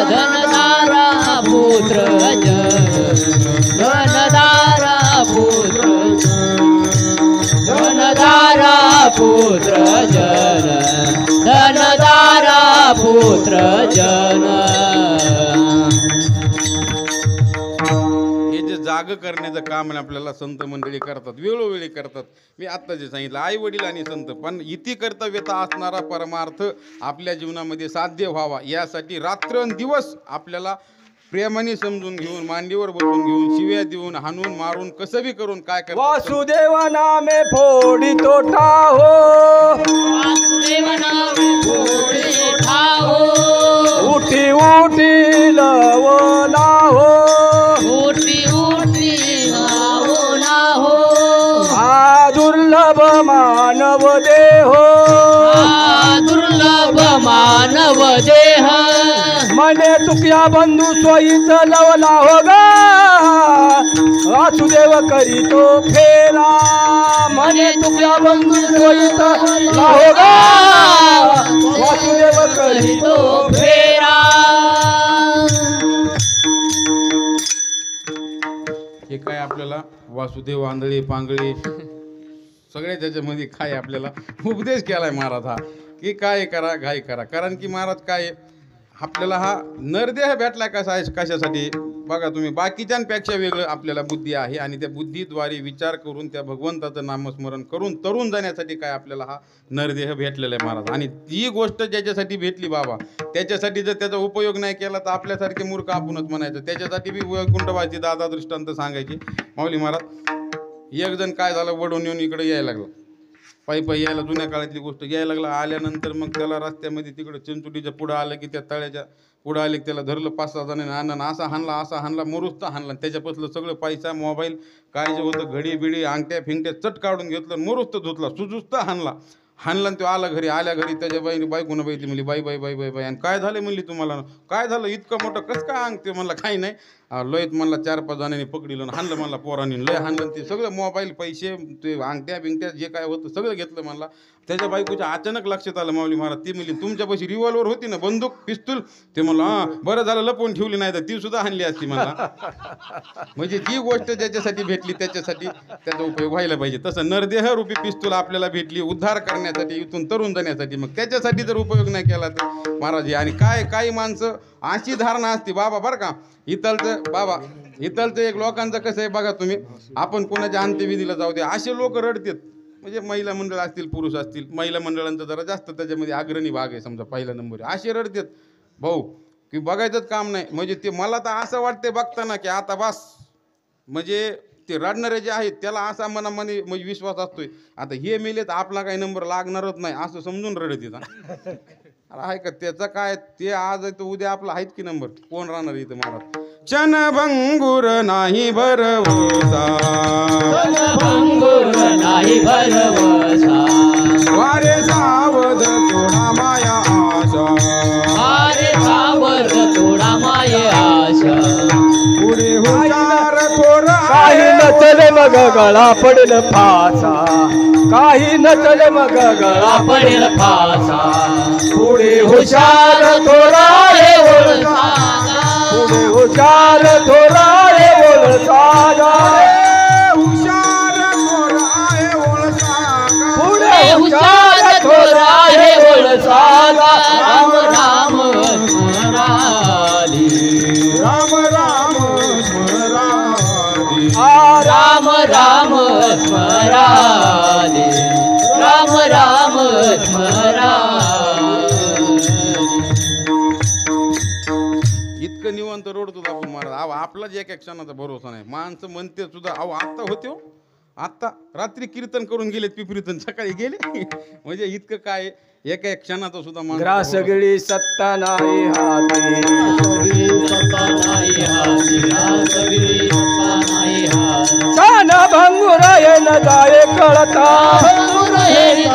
धनदारा पुत्र धनदारा पुत्र धनदारा पुत्र जन धनदारा पुत्र जन. हे जे जाग करण्याचं काम आहे आपल्याला संत मंडळी करतात, वेळोवेळी करतात. मी आत्ता जे सांगितलं आई वडील आणि संत, पण इति कर्तव्यता असणारा परमार्थ आपल्या जीवनामध्ये साध्य व्हावा यासाठी रात्रंदिवस आपल्याला प्रेमाने समजून घेऊन मांडीवर बसून घेऊन शिव्या देऊन हाणून मारून कसं बी करून काय करतात. वासुदेव नामे फोडी तोटा हो. वासुदेव नामे फोडी ठाओ उठी उठी लवला हो. उठी उठी नावो नाहो हा दुर्लभ मानव देहो. दुर्लभ मानव देह मने तुक्या बंधू सोयीच लवला हो गा. वासुदेव करीतो फेरा मने तुक्या बंधू सोयीच लवला हो गा. वासुदेव करीतो तो फेरा. हे काय आपल्याला वासुदेव आंधळे पांगळे सगळे त्याच्यामध्ये काय आपल्याला उपदेश केलाय महाराज हा, की काय करा घाई करा. कारण की महाराज काय आपल्याला हा नरदेह भेटला कसा आहे कशासाठी बघा तुम्ही, बाकीच्यांपेक्षा वेगळं आपल्याला बुद्धी आहे आणि त्या बुद्धीद्वारे विचार करून त्या भगवंताचं नामस्मरण करून तरुण जाण्यासाठी काय आपल्याला हा नरदेह भेटलेला आहे महाराज. आणि ती गोष्ट ज्याच्यासाठी भेटली बाबा त्याच्यासाठी जर त्याचा उपयोग नाही केला तर आपल्यासारखे मूर्ख आपणच म्हणायचं. त्याच्यासाठी बी वैकुंठवासी दादा दृष्टांत सांगायची माऊली महाराज. एक जण काय झालं वडून येऊन इकडे यायला लागलं, पायी पायी यायला, जुन्या काळातली गोष्ट यायला लागला. आल्यानंतर मग त्याला रस्त्यामध्ये तिकडं चिंचुटीच्या पुढं आलं की त्या तळ्याच्या पुढं आले की त्याला धरलं 5-6 जणांनी आणलं, असा हाणला मुरुस्त हाणला. त्याच्यापासलं सगळं पैसा मोबाईल काय जे होतं घडी बिडी अंगठ्या फिंगट्या चट काढून घेतलं, मुरुस्त धुतला, सुजुस्त हाणला. आणि तो आला घरी. आल्या घरी त्याच्या बायकोनं बघितली, म्हणली बाई बाई बाई बाई बाई आणि काय झालं म्हणली तुम्हाला, काय झालं इतकं मोठं कसं काय अंग. ते म्हणलं काही नाही, लयत म्हणला 4-5 जणांनी पकडलं हाणलं म्हणला पोरांनी, लय हाणलं. ते सगळं मोबाईल पैसे ते अंगठ्या बिंगट्या जे काय होतं सगळं घेतलं म्हणला. त्याच्या बायकोच्या अचानक लक्षात आलं माऊली महाराज. ती म्हणली तुमच्यापाशी रिव्हॉल्वर होती ना, बंदूक पिस्तूल. ते म्हणलं हां बरं झालं लपवून ठेवली नाही तर ती सुद्धा हाणली असती म्हणला. म्हणजे जी गोष्ट ज्याच्यासाठी भेटली त्याच्यासाठी त्याचा उपयोग व्हायला पाहिजे. तसं नरदेह रूपी पिस्तूल आपल्याला भेटली उद्धार करण्यासाठी, इथून तरुण जाण्यासाठी. मग त्याच्यासाठी जर उपयोग नाही केला तर महाराज. आणि काही माणसं अशी धारणा असते बाबा बरं का, इथलचं एक लोकांचं कसं आहे बघा तुम्ही, आपण कोणाच्या अंत्यविधीला जाऊ दे असे लोक रडतात. म्हणजे महिला मंडळ असतील पुरुष असतील, महिला मंडळांचा जरा जास्त त्याच्यामध्ये अग्रणी भाग आहे समजा पहिला नंबर. असे रडतात भाऊ की बघायचंच काम नाही. म्हणजे ते मला तर असं वाटते बघताना की आता बस, म्हणजे ते रडणारे जे आहेत त्याला असा मनामध्ये म्हणजे विश्वास असतोय आता हे मेले तर आपला काही नंबर लागणारच नाही असं समजून रडत येतात. अरे आहे का त्याचं काय, ते आज आहे तर उद्या आपला आहेत की नंबर, कोण राहणार इथं महाराज. क्षणभंगुर नाही भरवसा, भंगुर नाही भरवसा, वारे सावध थोडा माया आशा, अरे सावध थोडा माय आशा, पुढे हुशार थोर काही नचले मग गळा पडेल फासा, काही नचले मग गळा पडेल फासा, पुढे हुशार थोडा रे बोल सागा, पुढे हुशार थोडा रे बोल सागा, हुशार थोर आहे ओळसागा, पुढे हुशार थोरा हे बोल सागा. राम राम स्मराली, राम राम स्मराली, राम राम स्मराली, राम राम स्मराली. इतकं निवांत रोड सुद्धा आपण महाराज अहो आपलाच एक क्षणाचा भरोसा नाही. माणसं म्हणते सुद्धा अहो आत्ता होते हो, आत्ता रात्री कीर्तन करून गेलेत पिपरीतून सकाळी गेले म्हणजे इतकं काय एका एक क्षणाचा सुद्धा माणूस ग्रास गिळी सत्ता नाही हाती छान भंगुर ये न जाये कळता भंगुर ये न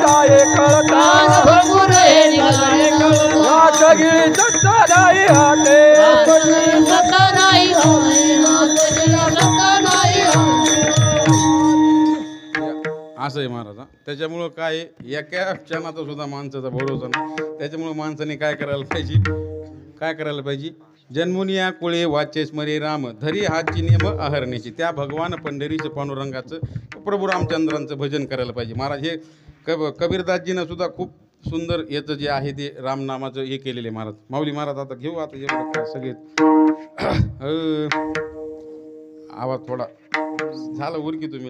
जाये कळता ग्रास गिळी सत्ता नाही हाते असं आहे महाराज. त्याच्यामुळं काय एका क्षणाचा सुद्धा माणसाचा भरोसा नाही. त्याच्यामुळं माणसाने काय करायला पाहिजे जन्मुनिया कुळे वाचे स्मरे राम धरी हाची नेम अहरणीची. त्या भगवान पंढरीचं पांडुरंगाचं प्रभू रामचंद्रांचं भजन करायला पाहिजे महाराज. हे कबीरदासजीनं सुद्धा खूप सुंदर याचं जे आहे ते रामनामाचं हे केलेलं आहे महाराज. माऊली महाराज आता घेऊ आता एवढं काय सगळे आवाज थोडा झाला उरकी तुम्ही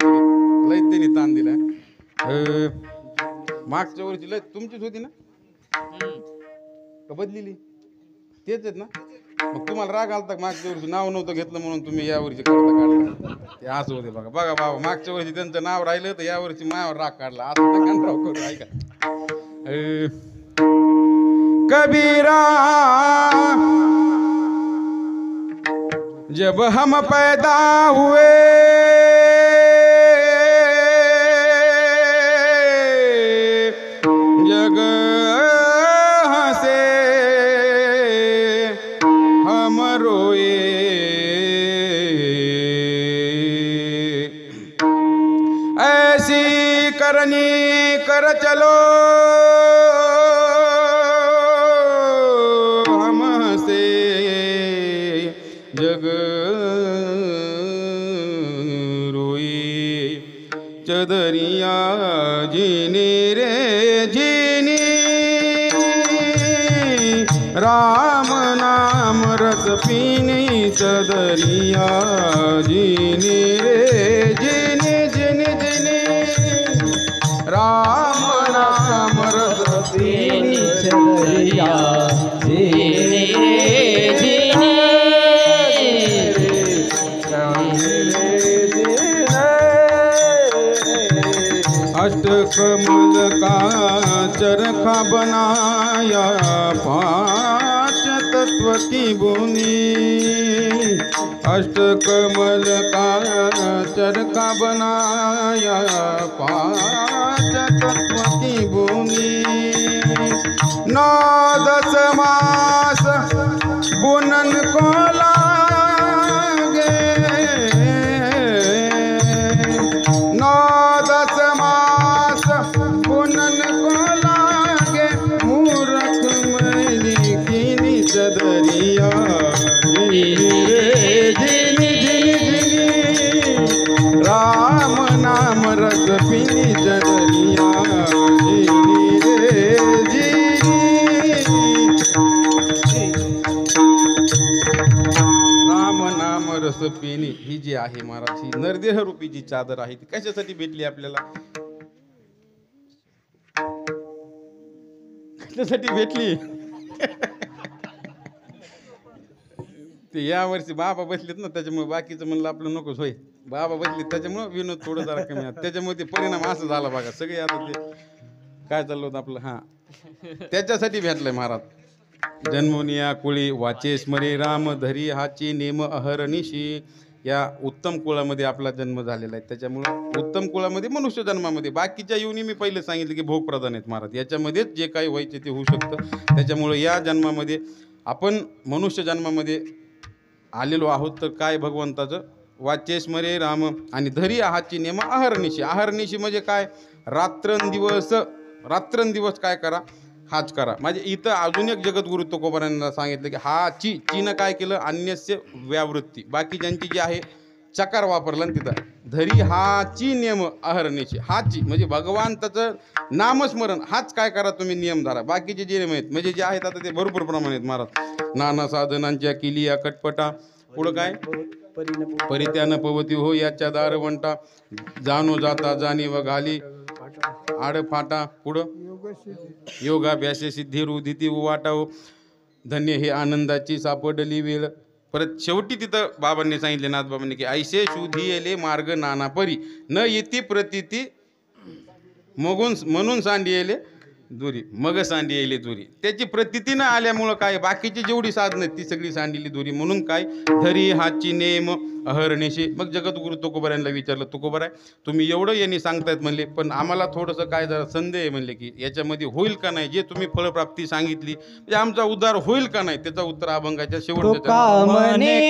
लय त्यांनी ताण दिला. मागच्या वर्षी लय तुमचीच होती ना का बदलेली तेच आहेत ना. मग तुम्हाला राग आलता मागच्या वर्षी नाव नव्हतं घेतलं म्हणून तुम्ही या वर्षी करता काढलं ते असं होते बघा. बघा बाबा मागच्या वर्षी त्यांचं नाव राहिलं तर या वर्षी मायावर राग काढला असं राव करू ऐका. कबीरा जब हम पैदा हुए जग से हम रोए ऐसी करनी कर चलो हमसे जग रोई चदरिया जीनी रे जीनी राम नाम रस पीनी चदरिया जीनी रे जीनी जीनी जीनी राम नाम रस पीनी चदरिया जीनी रे जीनी अष्टकमल का चरखा बनाया पांच तत्व की भूमि. अष्टकमल का चरखा बनाया पांच तत्व की भूमि. 9-10 मास बुनन को लागे 9-10 मास बुनन को लागे मूर्ख मैली कीनी चदरिया जीनी जीनी राम नाम रस पीनी चदरिया जीनी रे राम नाम रस पेनी. ही जी आहे महाराज ही नरदेह रूपी जी चादर आहे ती कशासाठी भेटली आपल्याला कशासाठी भेटली ते या वर्षी बाबा बसलेत ना त्याच्यामुळे बाकीचं म्हणलं आपलं नकोच होय. बाबा बसलेत त्याच्यामुळे विनोद थोडं जरा कमी आहे त्याच्यामुळे ते परिणाम असं झाला बघा सगळे. आता ते काय चाललं होतं आपलं हा त्याच्यासाठी भेटलंय महाराज. जन्मोनिया कुळी वाचे स्मरे राम धरी हाची नेम अहरणीशी. या उत्तम कुळामध्ये आपला जन्म झालेला आहे. त्याच्यामुळं उत्तम कुळामध्ये मनुष्य जन्मामध्ये बाकीच्या योनी मी पहिले सांगितलं की भोगप्रधान आहेत महाराज. याच्यामध्येच जे काही व्हायचे ते होऊ शकतं. त्याच्यामुळं या जन्मामध्ये आपण मनुष्य जन्मामध्ये आलेलो आहोत तर काय भगवंताचं वाचे स्मरे राम आणि धरी हाची नेम अहरणीशी. अहरणीशी म्हणजे काय रात्रंदिवस रात्रंदिवस काय करा हाच करा. म्हणजे इथं अजून एक जगद्गुरु तुकोबारांना सांगितलं की हा चीनं काय केलं अन्यस्य व्यावृत्ती बाकी ज्यांची जी आहे चकार वापरला ना तिथं धरी हाची नियम अहरणीची. हाची म्हणजे भगवंताचं नामस्मरण हाच काय करा तुम्ही नियम धरा. बाकीचे जे नियम आहेत म्हणजे जे आहेत आता ते भरपूर प्रमाणात महाराज. नाना साधनांच्या किलिया कटपटा पुढं काय परित्यानं पवती हो याच्या दार वंटा जाणो जाता जाणी व घाली आड फाटा पुढं योगाभ्यासे सिद्धी रुदिती वाटाव धन्य हे आनंदाची सापडली वेळ. परत शेवटी तिथं बाबांनी सांगितले, नाथबाबांनी, की ऐसे शुधी येले मार्ग नाना परी न येती प्रतीती म्हणून सांडी येले दुरी, मग सांडी येले दुरी. त्याची प्रतीती न आल्यामुळं काय, बाकीची जेवढी साधनं आहेत ती सगळी सांडिली दुरी. म्हणून काय, धरी हाची नेम अहर्निशी. मग जगद्गुरु तुकोबारायांना विचारलं, तुकोबाराय तुम्ही एवढं यांनी सांगतायत म्हणले, पण आम्हाला थोडंसं काय जरा संदेह आहे म्हणले, की याच्यामध्ये होईल का नाही, जे तुम्ही फळप्राप्ती सांगितली म्हणजे आमचा उद्धार होईल का नाही. त्याचं उत्तर अभंगाच्या शेवटच्या